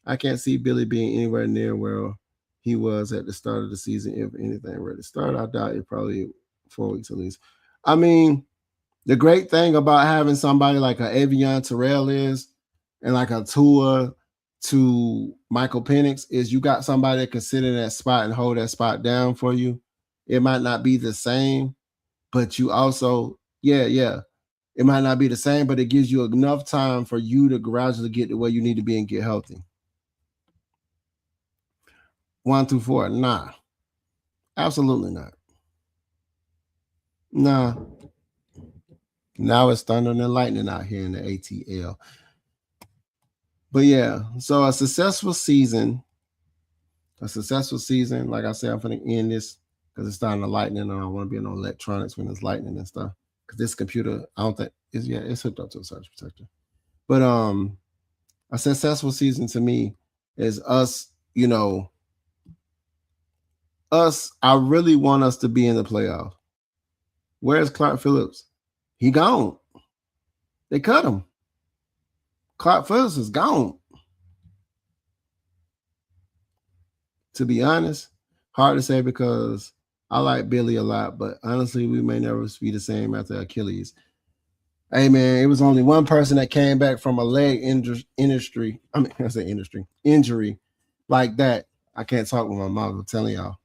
[SPEAKER 1] I can't see Billy being anywhere near where he was at the start of the season. If anything were to start, I doubt it, probably 4 weeks at least. I mean, the great thing about having somebody like a Avion Terrell is, and like a Tua to Michael Penix, is you got somebody that can sit in that spot and hold that spot down for you. It might not be the same, but you also, it might not be the same, but it gives you enough time for you to gradually get to where you need to be and get healthy. 1 through 4, nah, absolutely not. Nah. Now it's thunder and lightning out here in the ATL. But yeah, so a successful season. Like I said, I'm going to end this because it's starting to lightning, and I don't want to be on electronics when it's lightning and stuff. Because this computer, I don't think it's hooked up to a surge protector. But a successful season to me is us. I really want us to be in the playoff. Where's Clark Phillips? He gone. They cut him. Clark Phillips is gone. To be honest, hard to say because I like Billy a lot, but honestly, we may never be the same after Achilles. Hey man, it was only one person that came back from a leg injury like that. I can't talk with my mouth. I'm telling y'all.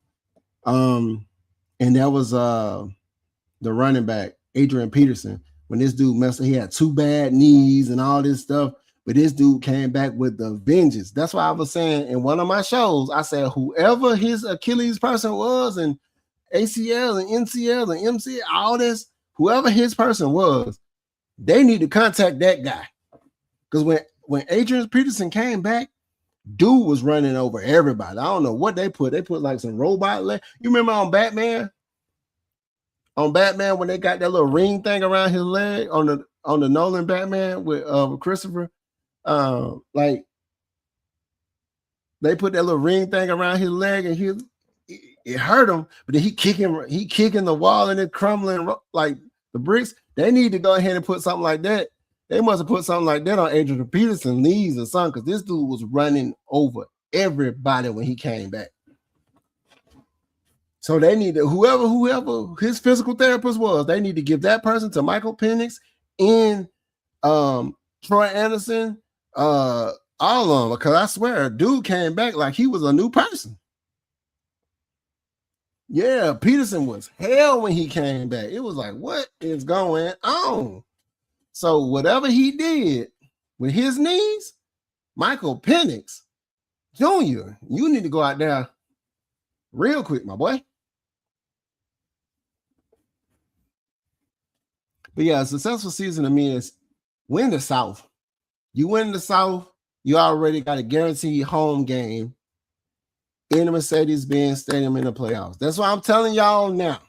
[SPEAKER 1] And that was the running back, Adrian Peterson. When this dude messed up, he had 2 bad knees and all this stuff. But this dude came back with the vengeance. That's why I was saying in one of my shows, I said, whoever his Achilles person was, and ACL and NCL and MCL, all this, whoever his person was, they need to contact that guy. Because when Adrian Peterson came back, dude was running over everybody. I don't know what they put. They put like some robot leg. You remember on Batman? On Batman, when they got that little ring thing around his leg on the Nolan Batman with Christopher, like they put that little ring thing around his leg and it hurt him, but then he kicking the wall and it crumbling like the bricks. They need to go ahead and put something like that. They must have put something like that on Adrian Peterson's knees or something, because this dude was running over everybody when he came back. So they need to, whoever his physical therapist was, they need to give that person to Michael Penix and Troy Anderson, All of them, because I swear, dude came back like he was a new person. Yeah, Peterson was hell when he came back. It was like, what is going on? So whatever he did with his knees, Michael Penix Jr., you need to go out there real quick, my boy. But yeah, a successful season to me is win the South. You win the South, you already got a guaranteed home game in the Mercedes-Benz Stadium in the playoffs. That's why I'm telling y'all now.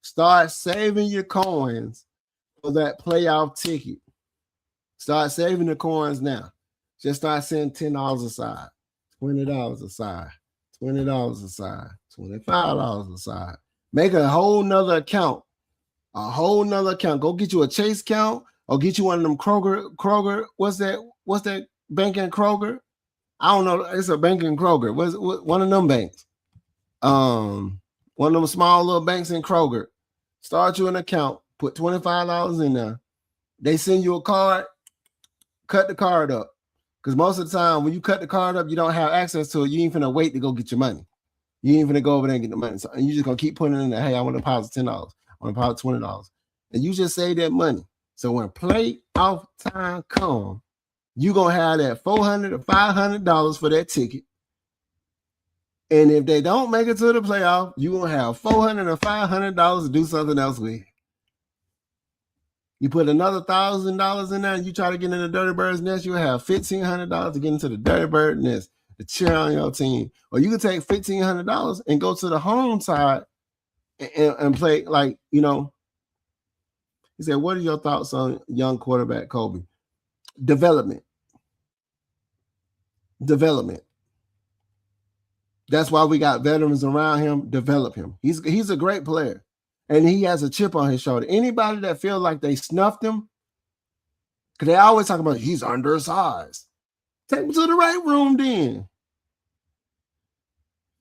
[SPEAKER 1] Start saving your coins for that playoff ticket. Start saving the coins now. Just start setting $10 aside, $20 aside, $20 aside, $25 aside. Make a whole nother account. A whole nother account. Go get you a Chase account or get you one of them Kroger. What's that bank in Kroger? I don't know. It's a bank in Kroger. What's one of them banks? One of them small little banks in Kroger. Start you an account. Put $25 in there. They send you a card. Cut the card up. Because most of the time, when you cut the card up, you don't have access to it. You ain't finna wait to go get your money. You ain't finna go over there and get the money. So, and you're just gonna keep putting it in there. Hey, I want to deposit $10. I want to deposit $20. And you just save that money. So when playoff time comes, you're gonna have that $400 or $500 for that ticket. And if they don't make it to the playoff, you're gonna have $400 or $500 to do something else with. You put another $1,000 in there and you try to get in the Dirty Bird's nest, you'll have $1,500 to get into the Dirty Bird nest, to cheer on your team. Or you can take $1,500 and go to the home side and play, like, you know. He said, what are your thoughts on young quarterback Kobe? Development. That's why we got veterans around him. Develop him. He's a great player. And he has a chip on his shoulder. Anybody that feels like they snuffed him, because they always talk about he's undersized. Take him to the right room then.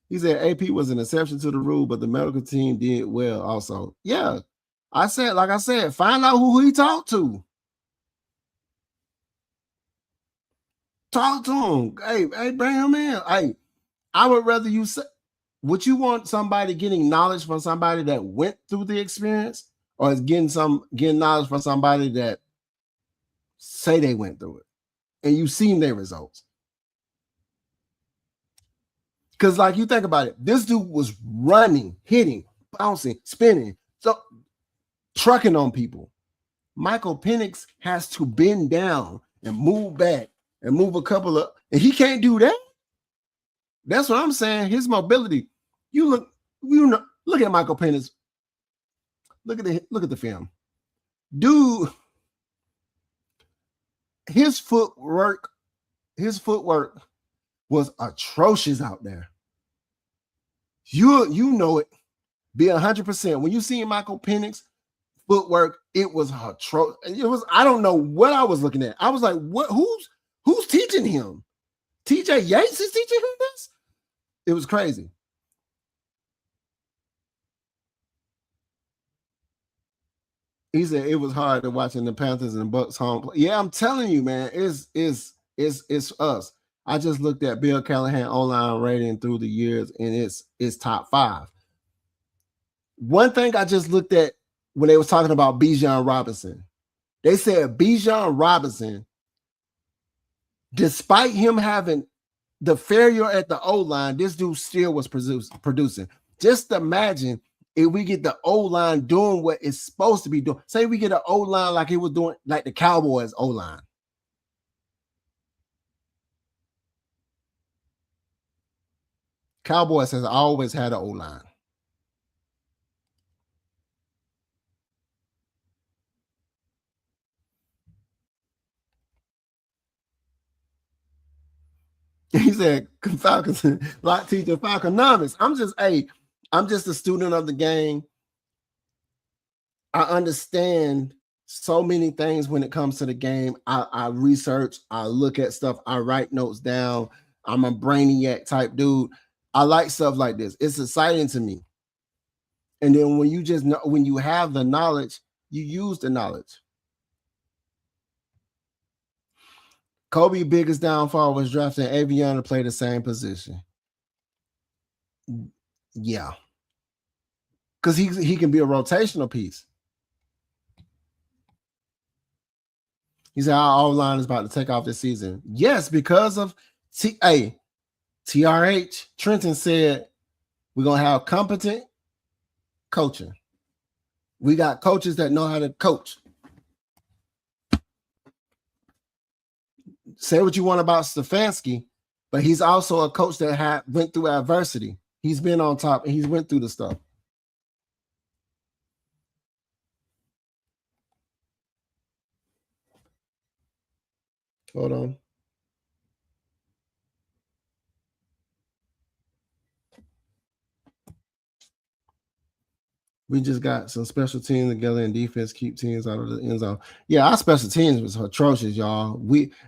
[SPEAKER 1] He said AP was an exception to the rule, but the medical team did well also. Yeah. Like I said, find out who he talked to. Talk to him. Hey, bring him in. Hey, I would rather you say, would you want somebody getting knowledge from somebody that went through the experience, or is getting knowledge from somebody that say they went through it and you've seen their results? Because, like, you think about it, this dude was running, hitting, bouncing, spinning, so trucking on people. Michael Penix has to bend down and move back and move a couple of, and he can't do that. That's what I'm saying. His mobility. You look at Michael Penix. Look at the film. Dude, his footwork was atrocious out there. You know it. Be 100%. When you see Michael Penix footwork, it was atrocious. I don't know what I was looking at. I was like, what? Who's teaching him? TJ Yates is teaching him this? It was crazy. He said it was hard to watching the Panthers and the Bucks home play. Yeah, I'm telling you, man, it's us. I just looked at Bill Callahan online rating through the years, and it's top 5. One thing I just looked at when they was talking about Bijan Robinson, they said Bijan Robinson, despite him having the failure at the O-line, this dude still was producing. Just imagine if we get the O-line doing what it's supposed to be doing. Say we get an O-line like it was doing, like the Cowboys O-line. Cowboys has always had an O-line. He said Falcons like teaching Falconomics. I'm just a student of the game. I understand so many things when it comes to the game. I research, I look at stuff, I write notes down. I'm a brainiac type dude. I like stuff like this. It's exciting to me. And then when you just know, when you have the knowledge, you use the knowledge. Kobe's biggest downfall was drafting Avion to play the same position. Yeah. Because he can be a rotational piece. He said our O-line is about to take off this season. Yes, because of TRH. Trenton said we're going to have competent coaching. We got coaches that know how to coach. Say what you want about Stefanski, but he's also a coach that went through adversity. He's been on top and he's went through the stuff. Hold on. We just got some special teams together and defense keep teams out of the end zone. Yeah, our special teams was atrocious, y'all.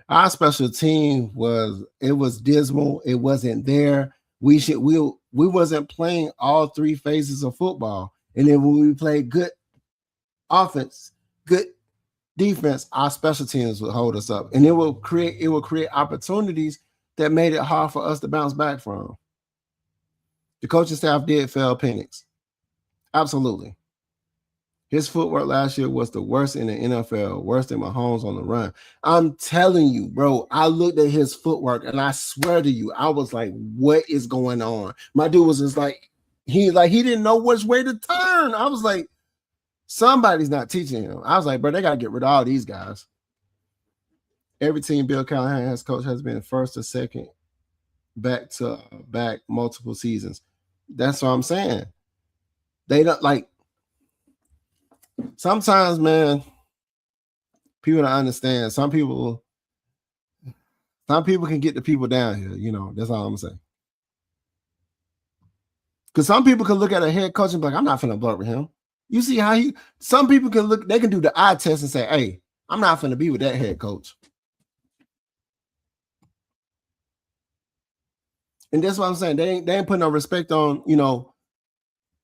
[SPEAKER 1] Our special team was dismal. It wasn't there. We wasn't playing all three phases of football. And then when we played good offense, good defense, our special teams would hold us up. And it will create opportunities that made it hard for us to bounce back from. The coaching staff did fail Penix. Absolutely. His footwork last year was the worst in the NFL, worse than Mahomes on the run. I'm telling you, bro, I looked at his footwork and I swear to you, I was like, what is going on? My dude was just like, he didn't know which way to turn. I was like, somebody's not teaching him. I was like, bro, they got to get rid of all these guys. Every team Bill Callahan has coached has been first or second back multiple seasons. That's what I'm saying. They don't like sometimes, man. People don't understand. Some people can get the people down here. You know, that's all I'm saying. Because some people can look at a head coach and be like, I'm not finna blow with him. You see how some people can look, they can do the eye test and say, hey, I'm not finna be with that head coach. And that's what I'm saying. They ain't putting no respect on, you know,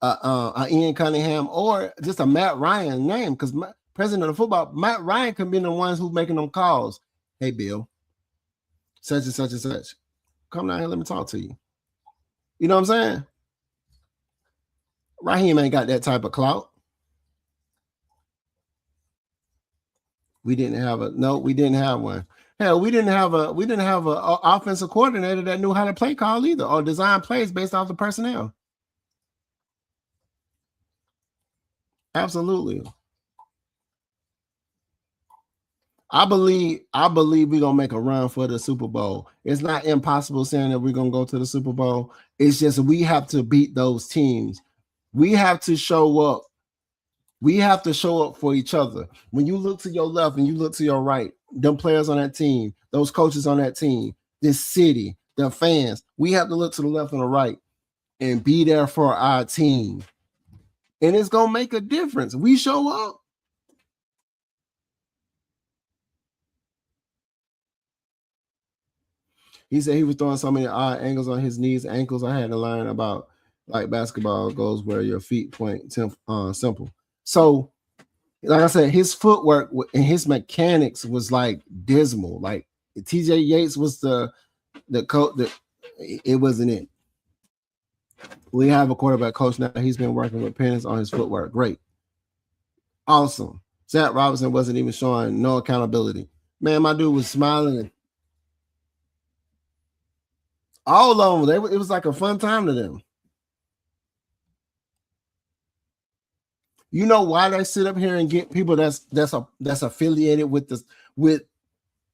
[SPEAKER 1] Ian Cunningham or just a Matt Ryan name, because president of football, Matt Ryan can be the ones who's making them calls. Hey, Bill, such and such and such. Come down here, let me talk to you. You know what I'm saying? Raheem ain't got that type of clout. We didn't have one. Hell, we didn't have a offensive coordinator that knew how to play call either, or design plays based off the personnel. Absolutely. I believe we're gonna make a run for the Super Bowl. It's not impossible saying that we're gonna go to the Super Bowl. It's just we have to beat those teams. We have to show up. We have to show up for each other. When you look to your left and you look to your right, them players on that team, those coaches on that team, this city, the fans, we have to look to the left and the right and be there for our team. And it's gonna make a difference. We show up. He said he was throwing so many odd angles on his knees, ankles. I had to learn about like basketball goes where your feet point simple. So, like I said, his footwork and his mechanics was like dismal. Like TJ Yates was the coach. It wasn't it. We have a quarterback coach now. He's been working with Penix on his footwork. Great. Awesome. Zach Robinson wasn't even showing no accountability. Man, my dude was smiling. All of them, it was like a fun time to them. You know why they sit up here and get people that's affiliated with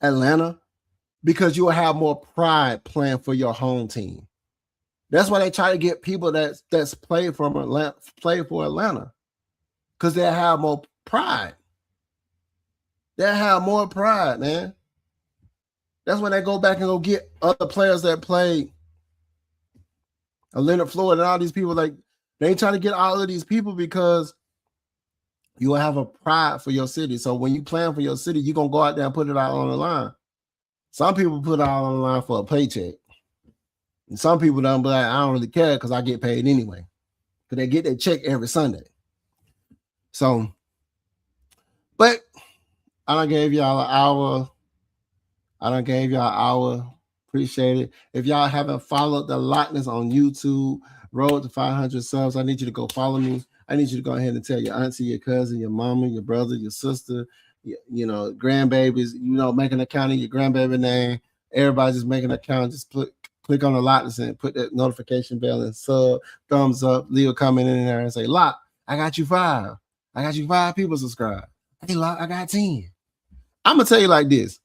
[SPEAKER 1] Atlanta? Because you'll have more pride playing for your home team. That's why they try to get people that's played for Atlanta, because they have more pride. They have more pride, man. That's when they go back and go get other players that play Leonard Floyd and all these people. Like they ain't trying to get all of these people because you will have a pride for your city. So when you plan for your city, you're gonna go out there and put it out on the line. Some people put it out on the line for a paycheck. And some people don't be like, I don't really care because I get paid anyway. Because they get their check every Sunday. So, but I gave y'all an hour I done gave y'all an hour. Appreciate it. If y'all haven't followed the Lochness on YouTube, Road to 500 subs, I need you to go follow me. I need you to go ahead and tell your auntie, your cousin, your mama, your brother, your sister, you know, grandbabies, you know, make an account of your grandbaby name. Everybody just make an account. Just click on the Lochness and put that notification bell and sub, thumbs up, leave a comment in there and say, Lock, I got you 5. I got you 5 people subscribed. Hey, Lock, I got 10. I'm going to tell you like this.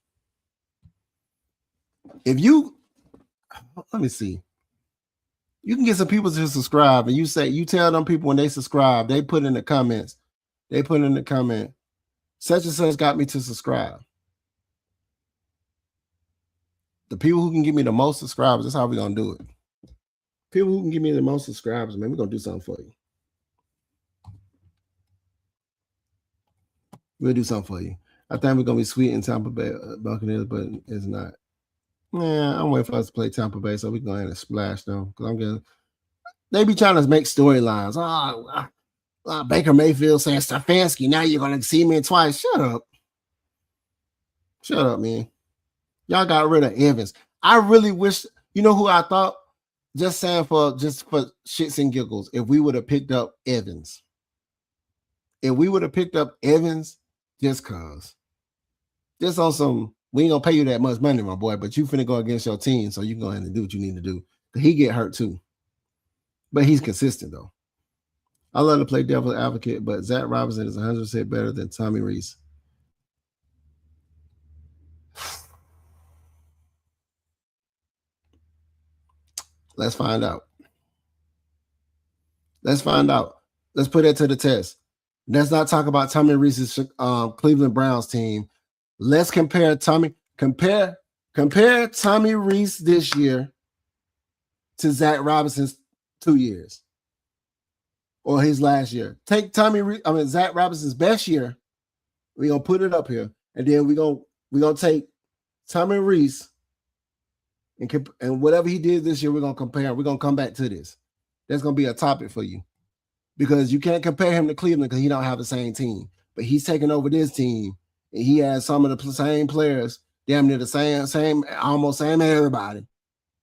[SPEAKER 1] If you, let me see, you can get some people to subscribe and you tell them people when they subscribe, they put in the comments, such and such got me to subscribe. The people who can give me the most subscribers, that's how we're going to do it. People who can give me the most subscribers, man, we're going to do something for you. We'll do something for you. I think we're going to be sweet in Tampa Bay Buccaneers, but it's not. Yeah, I'm waiting for us to play Tampa Bay so we can go ahead and splash them. Because they be trying to make storylines. Baker Mayfield saying Stefanski, now you're going to see me twice. Shut up. Shut up, man. Y'all got rid of Evans. I really wish, you know who I thought? Just saying for shits and giggles, if we would have picked up Evans. If we would have picked up Evans, just cause. Just on some, we ain't gonna pay you that much money, my boy, but you finna go against your team, so you can go ahead and do what you need to do. He get hurt too. But he's consistent though. I love to play devil's advocate, but Zach Robinson is 100% better than Tommy Reese. Let's find out. Let's find out. Let's put that to the test. Let's not talk about Tommy Reese's Cleveland Browns team. Let's compare Tommy Reese this year to Zach Robinson's 2 years or his last year. Take Zach Robinson's best year. We're gonna put it up here, and then we're gonna take Tommy Reese and whatever he did this year, we're gonna compare. We're gonna come back to this. That's gonna be a topic for you. Because you can't compare him to Cleveland because he don't have the same team. But he's taking over this team, and he has some of the same players, damn near the same, almost same everybody.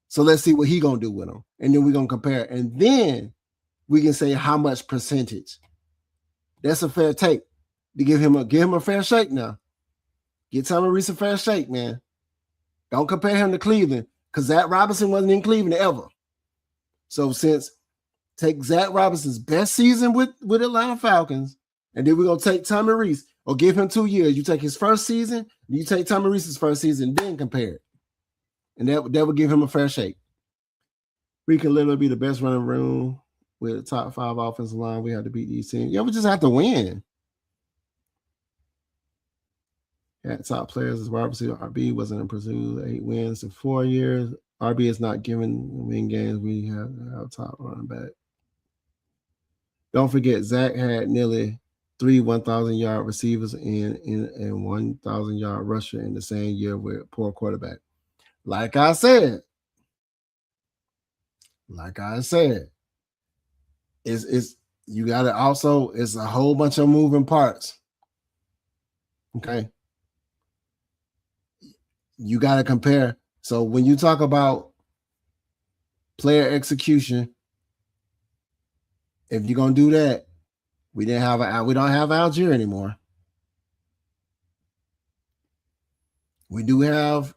[SPEAKER 1] So let's see what he gonna do with them, and then we're gonna compare, and then we can say how much percentage. That's a fair take to give him a fair shake now. Get Tommy Reese a fair shake, man. Don't compare him to Cleveland because Zach Robinson wasn't in Cleveland ever. So take Zach Robinson's best season with Atlanta Falcons, and then we're going to take Tommy Reese or give him 2 years. You take his first season, you take Tommy Reese's first season, then compare it. And that would give him a fair shake. We can literally be the best running room with a top 5 offensive line. We have to beat these teams. Yeah, we just have to win. Yeah, top players as wide receiver. RB wasn't in pursuit. 8 wins in 4 years. RB is not given win games. We have top running back. Don't forget, Zach had nearly 3 1,000-yard receivers and 1,000-yard rusher in the same year with poor quarterback. Like I said, it's you got to also, it's a whole bunch of moving parts. Okay. You got to compare. So when you talk about player execution, if you're gonna do that, we don't have Algier anymore. We do have.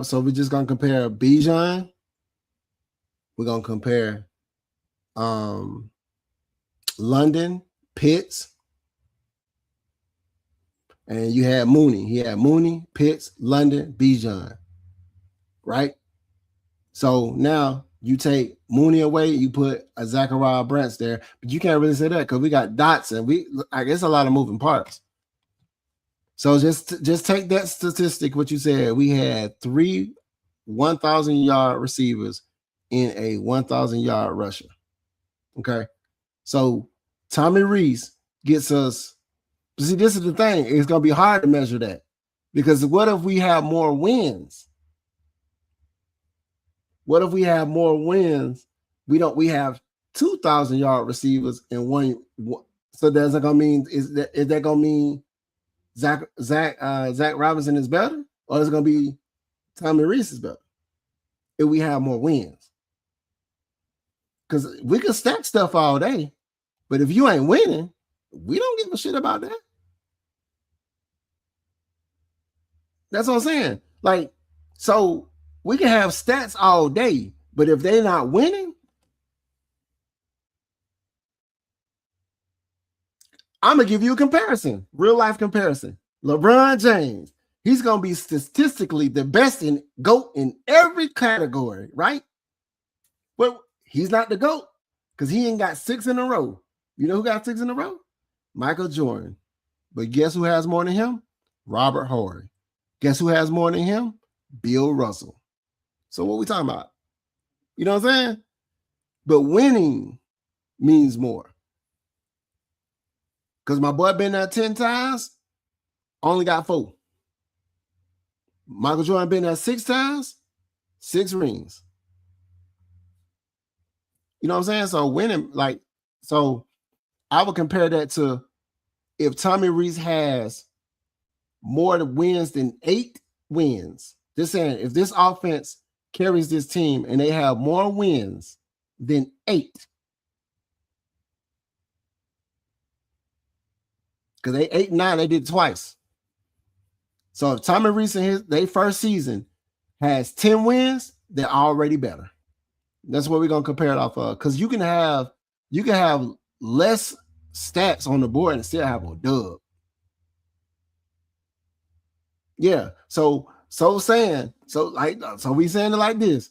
[SPEAKER 1] So we're just gonna compare Bijan. We're gonna compare London, Pitts, and you had Mooney. He had Mooney, Pitts, London, Bijan. Right. So now you take Mooney away, you put a Zachariah Brents there, but you can't really say that because we got Dotson. I guess a lot of moving parts. So just take that statistic, what you said. We had 3 1,000-yard receivers in a 1,000-yard rusher. Okay. So Tommy Reese gets us. See, this is the thing. It's going to be hard to measure that because what if we have more wins? What if we have more wins? We have 2,000-yard receivers in one. So that's gonna mean is that gonna mean Zach Robinson is better, or is it gonna be Tommy Reese is better if we have more wins. Because we can stack stuff all day, but if you ain't winning, we don't give a shit about that. That's what I'm saying. Like, so we can have stats all day, but if they're not winning, I'm going to give you a comparison, real life comparison. LeBron James, he's going to be statistically the best in GOAT in every category, right? But he's not the GOAT because he ain't got 6 in a row. You know who got 6 in a row? Michael Jordan. But guess who has more than him? Robert Horry. Guess who has more than him? Bill Russell. So what we talking about? You know what I'm saying? But winning means more. Because my boy been there 10 times, only got 4. Michael Jordan been there 6 times, 6 rings. You know what I'm saying? So winning, like, so I would compare that to if Tommy Reese has more wins than 8 wins. Just saying, if this offense carries this team and they have more wins than 8, because they 8-9, they did it twice. So if Tommy Reese in their first season has 10 wins, they're already better. That's what we're gonna compare it off of. Because you can have less stats on the board and still have a dub. Yeah. So we saying it like this.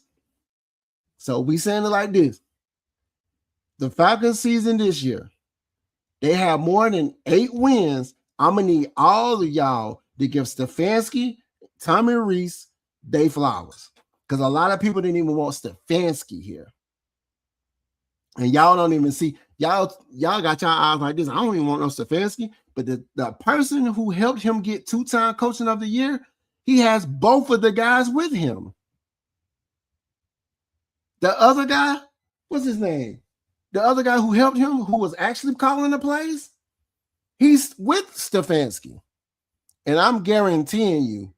[SPEAKER 1] The Falcons season this year, they have more than 8 wins. I'm gonna need all of y'all to give Stefanski, Tommy Reese, they flowers. Because a lot of people didn't even want Stefanski here. And y'all don't even see, y'all got your eyes like this. I don't even want no Stefanski. But the person who helped him get 2-time coaching of the year, he has both of the guys with him. The other guy, what's his name? The other guy who helped him, who was actually calling the plays, he's with Stefanski. And I'm guaranteeing you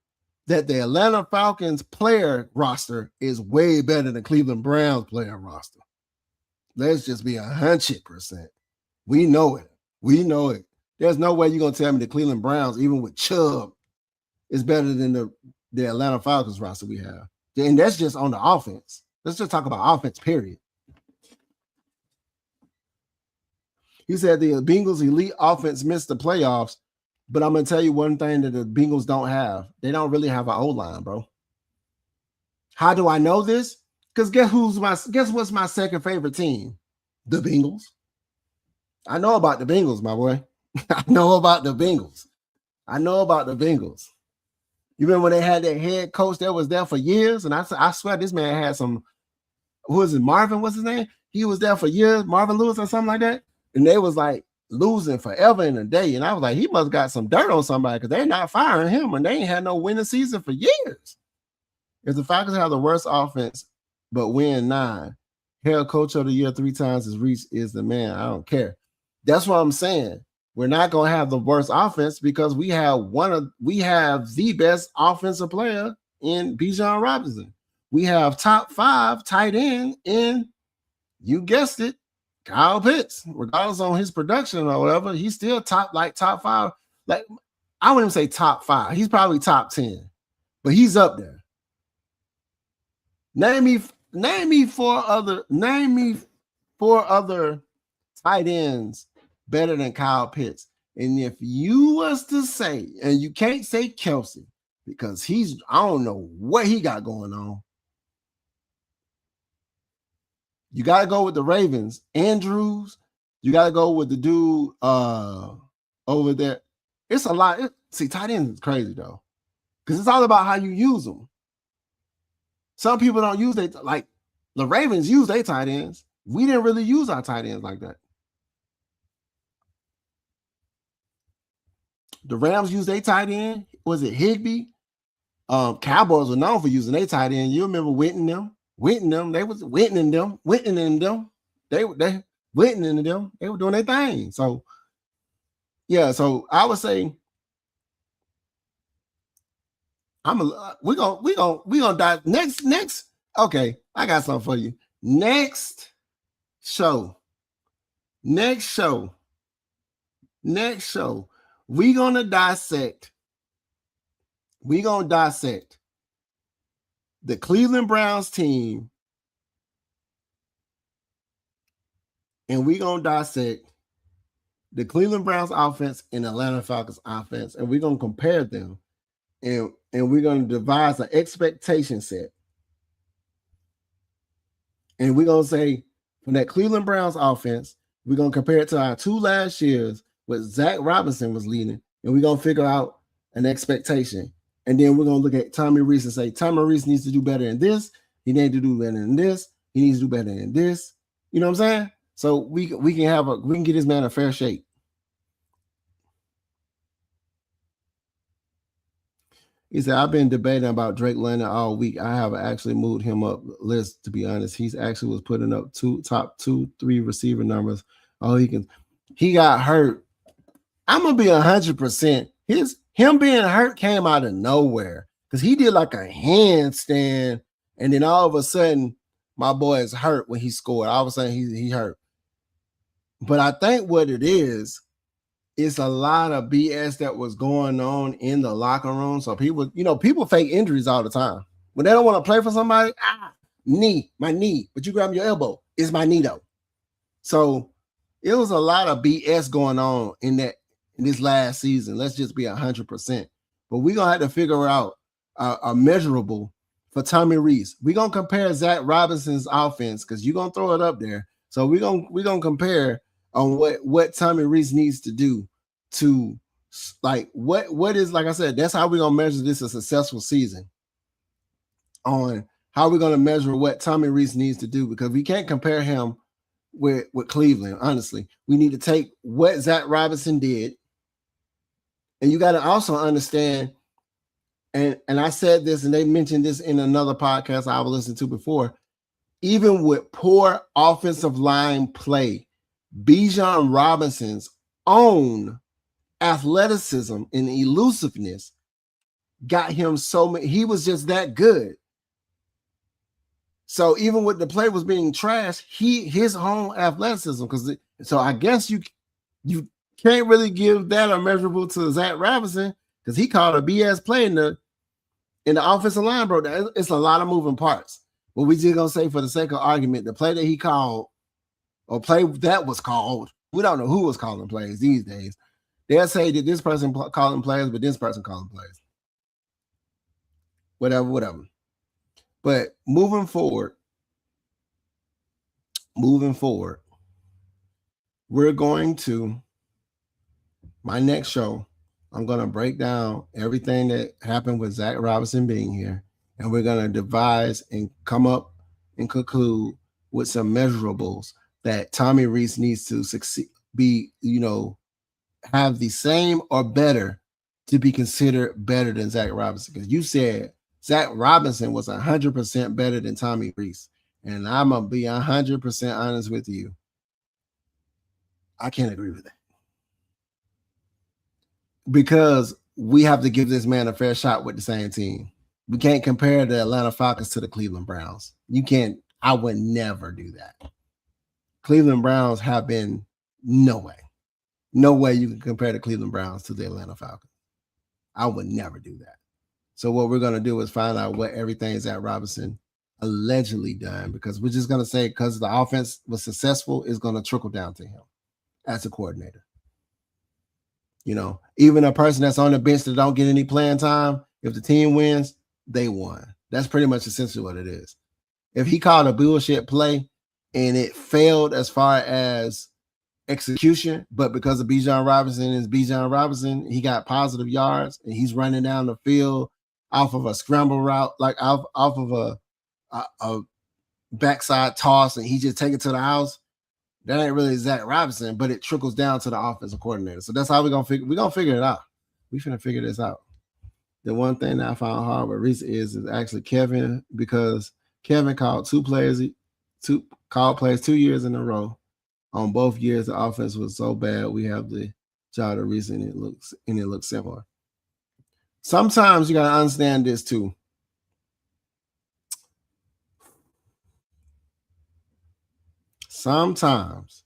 [SPEAKER 1] that the Atlanta Falcons player roster is way better than Cleveland Browns player roster. Let's just be 100%. We know it. There's no way you're going to tell me the Cleveland Browns, even with Chubb, is better than the Atlanta Falcons roster we have. And that's just on the offense. Let's just talk about offense, period. He said the Bengals' elite offense missed the playoffs, but I'm going to tell you one thing that the Bengals don't have. They don't really have an O-line, bro. How do I know this? Because guess what's my second favorite team? The Bengals. I know about the Bengals, my boy. I know about the Bengals. You remember when they had that head coach that was there for years? And I swear this man had some, who is it, Marvin, what's his name? He was there for years, Marvin Lewis or something like that. And they was like losing forever in a day. And I was like, he must have got some dirt on somebody because they're not firing him and they ain't had no winning season for years. If the Falcons have the worst offense but win 9, head coach of the year 3 times as Reese is the man. I don't care. That's what I'm saying. We're not going to have the worst offense because we have the best offensive player in Bijan Robinson. We have top 5 tight end in, you guessed it, Kyle Pitts. Regardless on his production or whatever, he's still top 5. Like, I wouldn't even say top 5. He's probably top 10, but he's up there. Name me 4 other tight ends better than Kyle Pitts. And if you was to say, and you can't say Kelsey because I don't know what he got going on. You got to go with the Ravens. Andrews. You got to go with the dude over there. It's a lot. Tight ends is crazy, though. Because it's all about how you use them. Some people don't use it. Like, the Ravens use their tight ends. We didn't really use our tight ends like that. The Rams use their tight end. Was it Higbee? Cowboys were known for using their tight end. You remember Witten them? They was Wittening them. They Wittening them. They were doing their thing. So, yeah. So I would say we gonna die next. Okay, I got something for you. Next show, we gonna dissect the Cleveland Browns team, and we gonna dissect the Cleveland Browns offense and Atlanta Falcons offense, and we're gonna compare them, and we're gonna devise an expectation set. And we're going to say, from that Cleveland Browns offense, we're going to compare it to our 2 last years where Zach Robinson was leading, and we're going to figure out an expectation. And then we're going to look at Tommy Rees and say, Tommy Rees needs to do better in this. He needs to do better in this. He needs to do better in this. You know what I'm saying? So we can get this man a fair shake. He said, I've been debating about Drake London all week. I have actually moved him up list, to be honest. He's actually was putting up top 2-3 receiver numbers. He got hurt. I'm gonna be 100%. Him being hurt came out of nowhere because he did like a handstand, and then all of a sudden, my boy is hurt when he scored. All of a sudden, he hurt. But I think what it is, it's a lot of BS that was going on in the locker room. So people fake injuries all the time. When they don't want to play for somebody, my knee. But you grab your elbow. It's my knee though. So it was a lot of BS going on in this last season. Let's just be 100%. But we're gonna have to figure out a measurable for Tommy Rees. We're gonna compare Zach Robinson's offense because you're gonna throw it up there. So we're gonna compare on what Tommy Rees needs to do to, like, what is, like I said, that's how we're gonna measure this a successful season, on how we're gonna measure what Tommy Rees needs to do, because we can't compare him with Cleveland. Honestly, we need to take what Zach Robinson did, and you got to also understand, and I said this, and they mentioned this in another podcast I was listening to before, even with poor offensive line play, Bijan Robinson's own athleticism and elusiveness got him so many. He was just that good. So even with the play was being trashed, his own athleticism, so I guess you can't really give that a measurable to Zach Robinson because he called a BS play in the offensive line, bro. It's a lot of moving parts. But we just gonna say, for the sake of argument, the play that he called, or play that was called, we don't know who was calling plays these days. They'll say that this person calling plays, but this person calling plays. Whatever. But moving forward, we're going to, my next show, I'm going to break down everything that happened with Zach Robinson being here, and we're going to devise and come up and conclude with some measurables that Tommy Rees needs to succeed, have the same or better to be considered better than Zach Robinson. Because you said Zach Robinson was 100% better than Tommy Rees. And I'm going to be 100% honest with you. I can't agree with that. Because we have to give this man a fair shot with the same team. We can't compare the Atlanta Falcons to the Cleveland Browns. You can't. I would never do that. Cleveland Browns have been no way you can compare the Cleveland Browns to the Atlanta Falcons. I would never do that. So what we're going to do is find out what everything Zach Robinson allegedly done, because we're just going to say, because the offense was successful, is going to trickle down to him as a coordinator. Even a person that's on the bench that don't get any playing time, if the team wins, they won. That's pretty much essentially what it is. If he called a bullshit play and it failed as far as execution, but because of Bijan Robinson, he got positive yards and he's running down the field off of a scramble route, like off of a backside toss, and he just take it to the house. That ain't really Zach Robinson, but it trickles down to the offensive coordinator. So that's how we're gonna figure it out. We're gonna figure this out. The one thing that I found hard with Reese is actually Kevin, because Kevin called two plays 2 years in a row. On both years, the offense was so bad. We have the job of Reese, and it looks similar. Sometimes you got to understand this too. Sometimes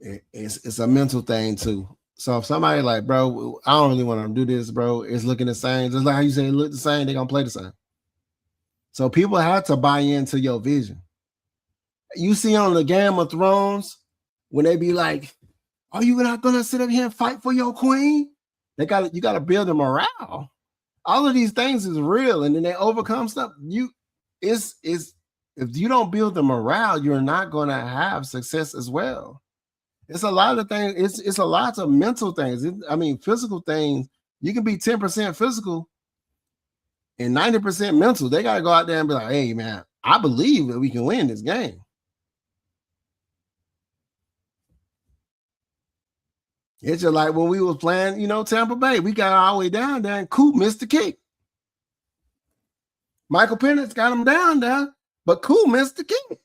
[SPEAKER 1] it's a mental thing too. So if somebody like, bro, I don't really want to do this, bro, it's looking the same. Just like how you say it look the same, they're going to play the same. So people have to buy into your vision. You see on the Game of Thrones, when they be like, are you not going to sit up here and fight for your queen? You got to build a morale. All of these things is real. And then they overcome stuff. If you don't build the morale, you're not going to have success as well. It's a lot of things. It's a lot of mental things. Physical things. You can be 10% physical and 90% mental. They got to go out there and be like, hey, man, I believe that we can win this game. It's just like when we was playing, Tampa Bay. We got all the way down there and Coop missed the kick. Michael Penix got him down there, but Coop missed the kick.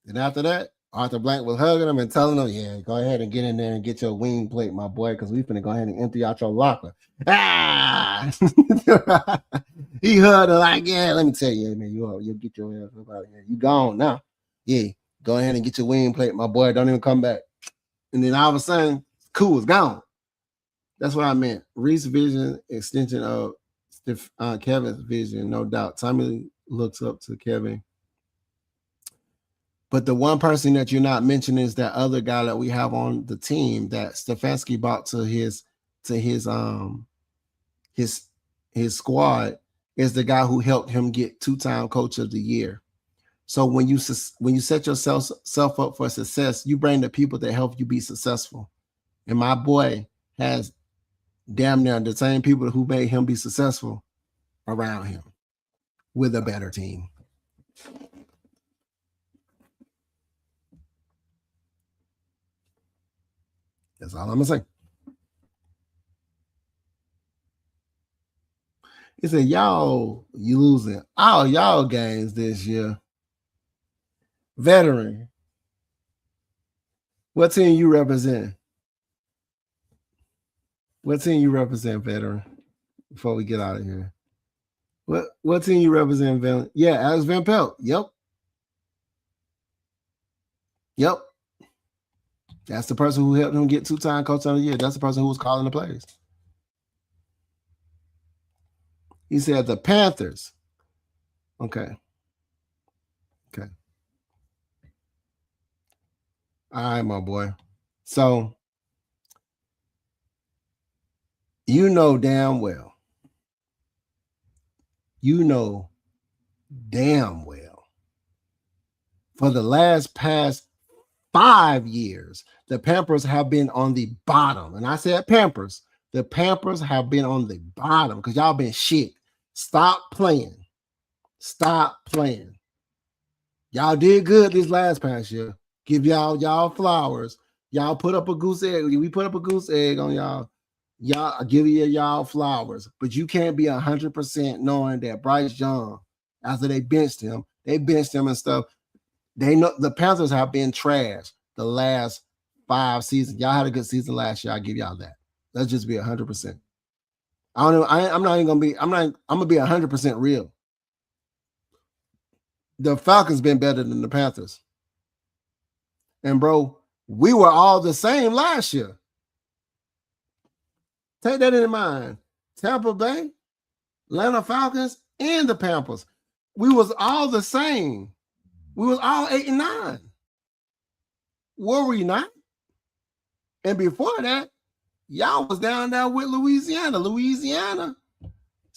[SPEAKER 1] And after that, Arthur Blank was hugging him and telling him, yeah, go ahead and get in there and get your wing plate, my boy, because we finna go ahead and empty out your locker. He hugged her like, yeah, let me tell you, man, you'll get your ass up out of here. You gone now. Yeah, go ahead and get your wing plate, my boy. Don't even come back. And then all of a sudden, Cool was gone. That's what I meant. Reese's vision, extension of Kevin's vision, no doubt. Tommy looks up to Kevin. But the one person that you're not mentioning is that other guy that we have on the team that Stefanski brought to his squad is the guy who helped him get 2-time coach of the year. So when you set yourself up for success, you bring the people that help you be successful. And my boy has damn near the same people who made him be successful around him with a better team. That's all I'm gonna say. He said, you losing all y'all games this year. Veteran. What team you represent? What team you represent, veteran? Before we get out of here. What team you represent, veteran? Yeah, Alex Van Pelt. Yep. That's the person who helped him get 2-time coach of the year. That's the person who was calling the plays. He said the Panthers. Okay. All right, my boy. So, damn well. For the past 5 years, the Pampers have been on the bottom. And I said Pampers. The Pampers have been on the bottom because y'all been shit. Stop playing. Y'all did good this last past year. Give y'all flowers. Y'all put up a goose egg. We put up a goose egg on y'all. Y'all give y'all flowers. But you can't be 100% knowing that Bryce Young, after they benched him and stuff. They know the Panthers have been trash the last 5 seasons. Y'all had a good season last year. I give y'all that. Let's just be 100%. I'm gonna be 100% real. The Falcons been better than the Panthers. And bro, we were all the same last year. Take that in mind. Tampa Bay, Atlanta Falcons, and the Panthers. We was all the same. We was all 8 and 9. Were we not? And before that, y'all was down there with Louisiana.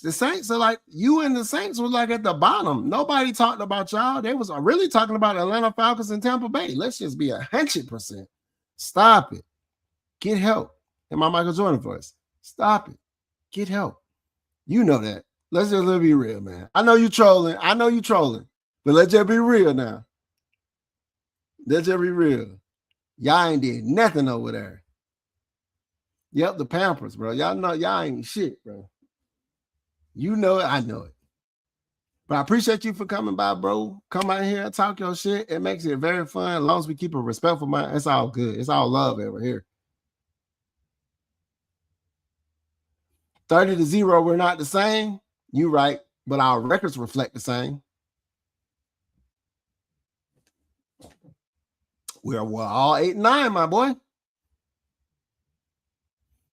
[SPEAKER 1] The Saints are like, you and the Saints were like at the bottom. Nobody talked about y'all. They was really talking about Atlanta Falcons and Tampa Bay. Let's just be 100%. Stop it. Get help. In my Michael Jordan voice. Stop it. Get help. You know that. Let's just be real, man. I know you trolling. But let's just be real now. Let's just be real. Y'all ain't did nothing over there. Yep, the Pampers, bro. Y'all know y'all ain't shit, bro. You know it, I know it. But I appreciate you for coming by, bro. Come out here and talk your shit. It makes it very fun. As long as we keep a respectful mind, it's all good. It's all love over here. 30-0, we're not the same. You right, but our records reflect the same. We're all 8-9, my boy.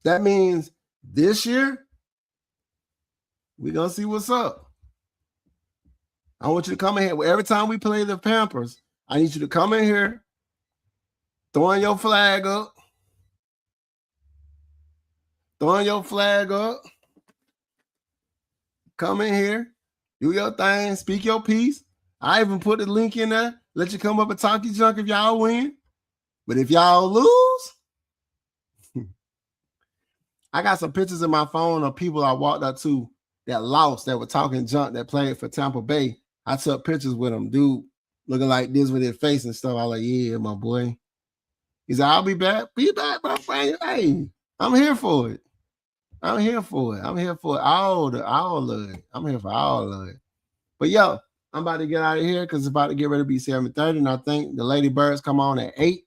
[SPEAKER 1] That means this year, we're going to see what's up. I want you to come in here. Every time we play the Pampers, I need you to come in here, throwing your flag up. Throwing your flag up. Come in here, do your thing, speak your piece. I even put the link in there. Let you come up and talk your junk if y'all win. But if y'all lose, I got some pictures in my phone of people I walked up to that lost, that were talking junk, that played for Tampa Bay. I took pictures with them, dude, looking like this with his face and stuff. I was like, yeah, my boy. He said, I'll be back. Be back, my friend. Hey, I'm here for it. I'm here for it. I'm here for all of it. I'm here for all of it. But yo, I'm about to get out of here because it's about to get ready to be 7:30. And I think the Lady Birds come on at 8. So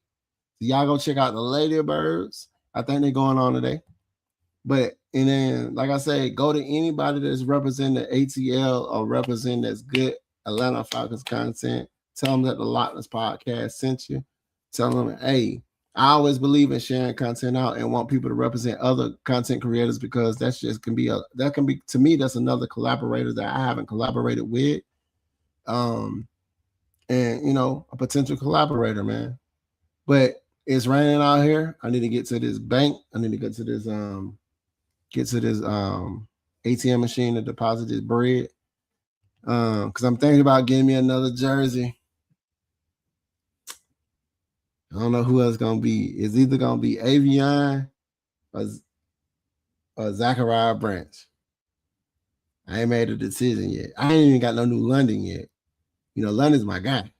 [SPEAKER 1] y'all go check out the Lady Birds. I think they're going on today. But and then, like I said, go to anybody that's representing the ATL or representing that's good Atlanta Falcons content. Tell them that the Lochness podcast sent you. Tell them, hey, I always believe in sharing content out and want people to represent other content creators because that's just can be to me, that's another collaborator that I haven't collaborated with. And a potential collaborator, man. But it's raining out here. I need to get to this bank. I need to get to this ATM machine to deposit this bread. Because I'm thinking about getting me another jersey. I don't know who else gonna be. It's either gonna be Avion or Zachariah Branch. I ain't made a decision yet. I ain't even got no new London yet. London's my guy.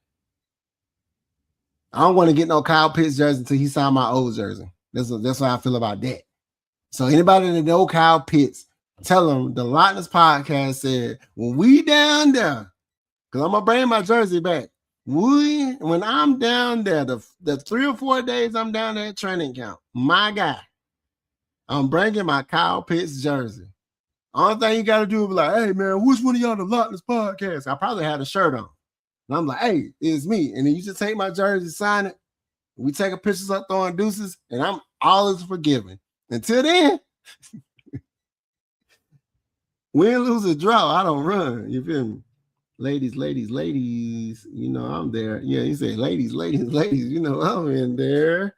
[SPEAKER 1] I don't want to get no Kyle Pitts jersey until he signed my old jersey. That's how I feel about that. So anybody that know Kyle Pitts, tell them the Lochness podcast said, when we down there, because I'm gonna bring my jersey back. When I'm down there, the 3 or 4 days I'm down there at training camp, my guy, I'm bringing my Kyle Pitts jersey. Only thing you got to do is be like, hey, man, which one of y'all the Lochness podcast? I probably had a shirt on. And I'm like, hey, it's me. And then you just take my jersey, sign it. We take a pictures up throwing deuces, and I'm all is forgiven. Until then, win, lose, or draw, I don't run. You feel me? Ladies, I'm there. Yeah, you say ladies, I'm in there.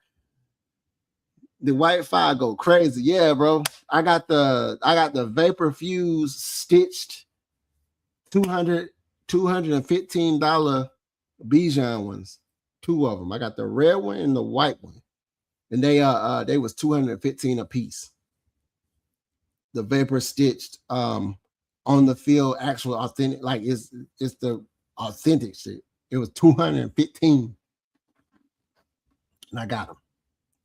[SPEAKER 1] The White Fire go crazy. Yeah, bro. I got the Vapor Fuse stitched $215 Bijan ones. 2 of them. I got the red one and the white one. And they was $215 a piece. The Vapor stitched on the field, actual authentic, like it's the authentic shit. It was $215. And I got them.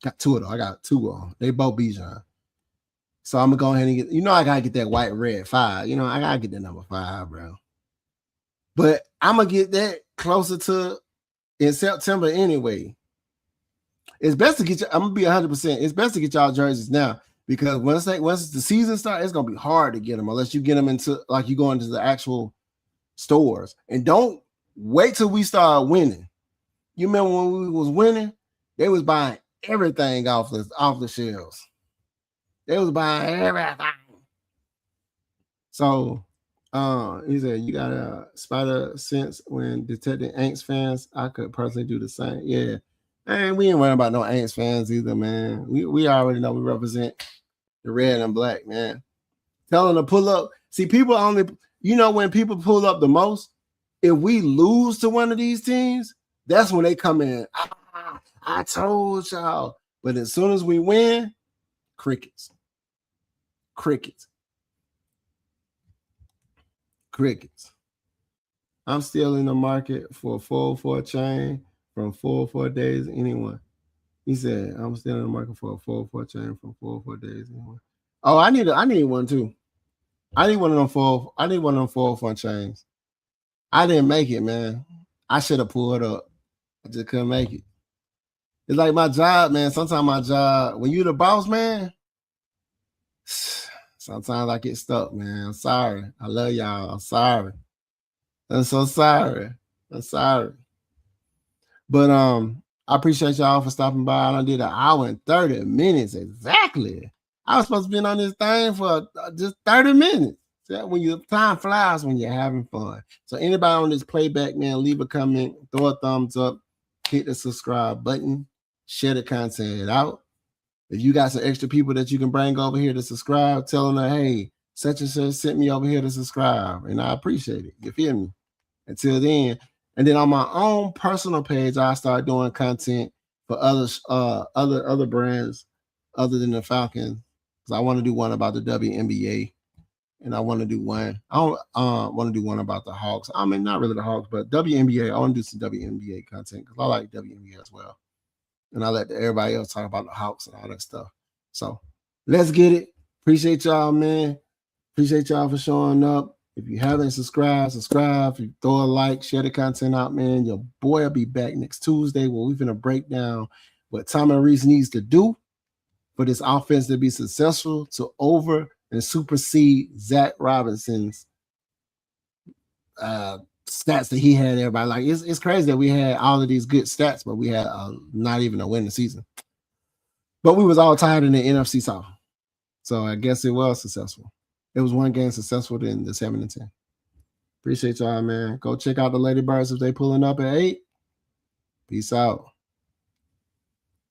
[SPEAKER 1] Got 2 of them. I got 2 of them. They both Bijan. So I'm gonna go ahead and get, I gotta get that white red 5. I gotta get that number 5, bro. But I'm gonna get that closer to in September anyway. It's best to get I'm gonna be 100%. It's best to get y'all jerseys now. Because once the season starts, it's gonna be hard to get them unless you get them into like you go into the actual stores. And don't wait till we start winning. You remember when we was winning, they was buying everything off the shelves. They was buying everything. So he said you got a spider sense when detecting Aints fans. I could personally do the same. Yeah. And we ain't worrying about no Aints fans either, man. We already know we represent the red and black, man. Tell them to pull up. See, people only, when people pull up the most, if we lose to one of these teams, that's when they come in. I told y'all. But as soon as we win, crickets. I'm still in the market for a 404 chain from 404 days. Anyone? He said, I'm still in the market for a 404 chain from 404 days. Anyone? Oh, I need one too. I need one of them 404 chains. I didn't make it, man. I should have pulled up. I just couldn't make it. It's like my job, man. Sometimes my job, when you're the boss, man, Sometimes I get stuck, man. I'm sorry. I love y'all. I'm sorry. I'm so sorry. I'm sorry. But I appreciate y'all for stopping by. I did an hour and 30 minutes exactly. I was supposed to be on this thing for just 30 minutes. So when your time flies when you're having fun. So anybody on this playback, man, leave a comment, throw a thumbs up, hit the subscribe button, share the content out. If you got some extra people that you can bring over here to subscribe, tell them, hey, such and such sent me over here to subscribe, and I appreciate it. You feel me? Until then, and then on my own personal page, I start doing content for other brands other than the Falcons. Because I want to do one about the WNBA, and I want to do one. I don't want to do one about the Hawks. I mean, not really the Hawks, but WNBA. I want to do some WNBA content because I like WNBA as well. And I let everybody else talk about the Hawks and all that stuff. So let's get it. Appreciate y'all, man. Appreciate y'all for showing up. If you haven't subscribed, subscribe. If you throw a like, share the content out, man. Your boy will be back next Tuesday where we're going to break down what Tom and Reese needs to do for this offense to be successful to over and supersede Zach Robinson's stats that he had. Everybody like it's crazy that we had all of these good stats, but we had not even a winning season. But we was all tied in the NFC South, so I guess it was successful. It was one game successful in the 7-10. Appreciate y'all, man. Go check out the Lady Birds if they pulling up at 8. Peace out.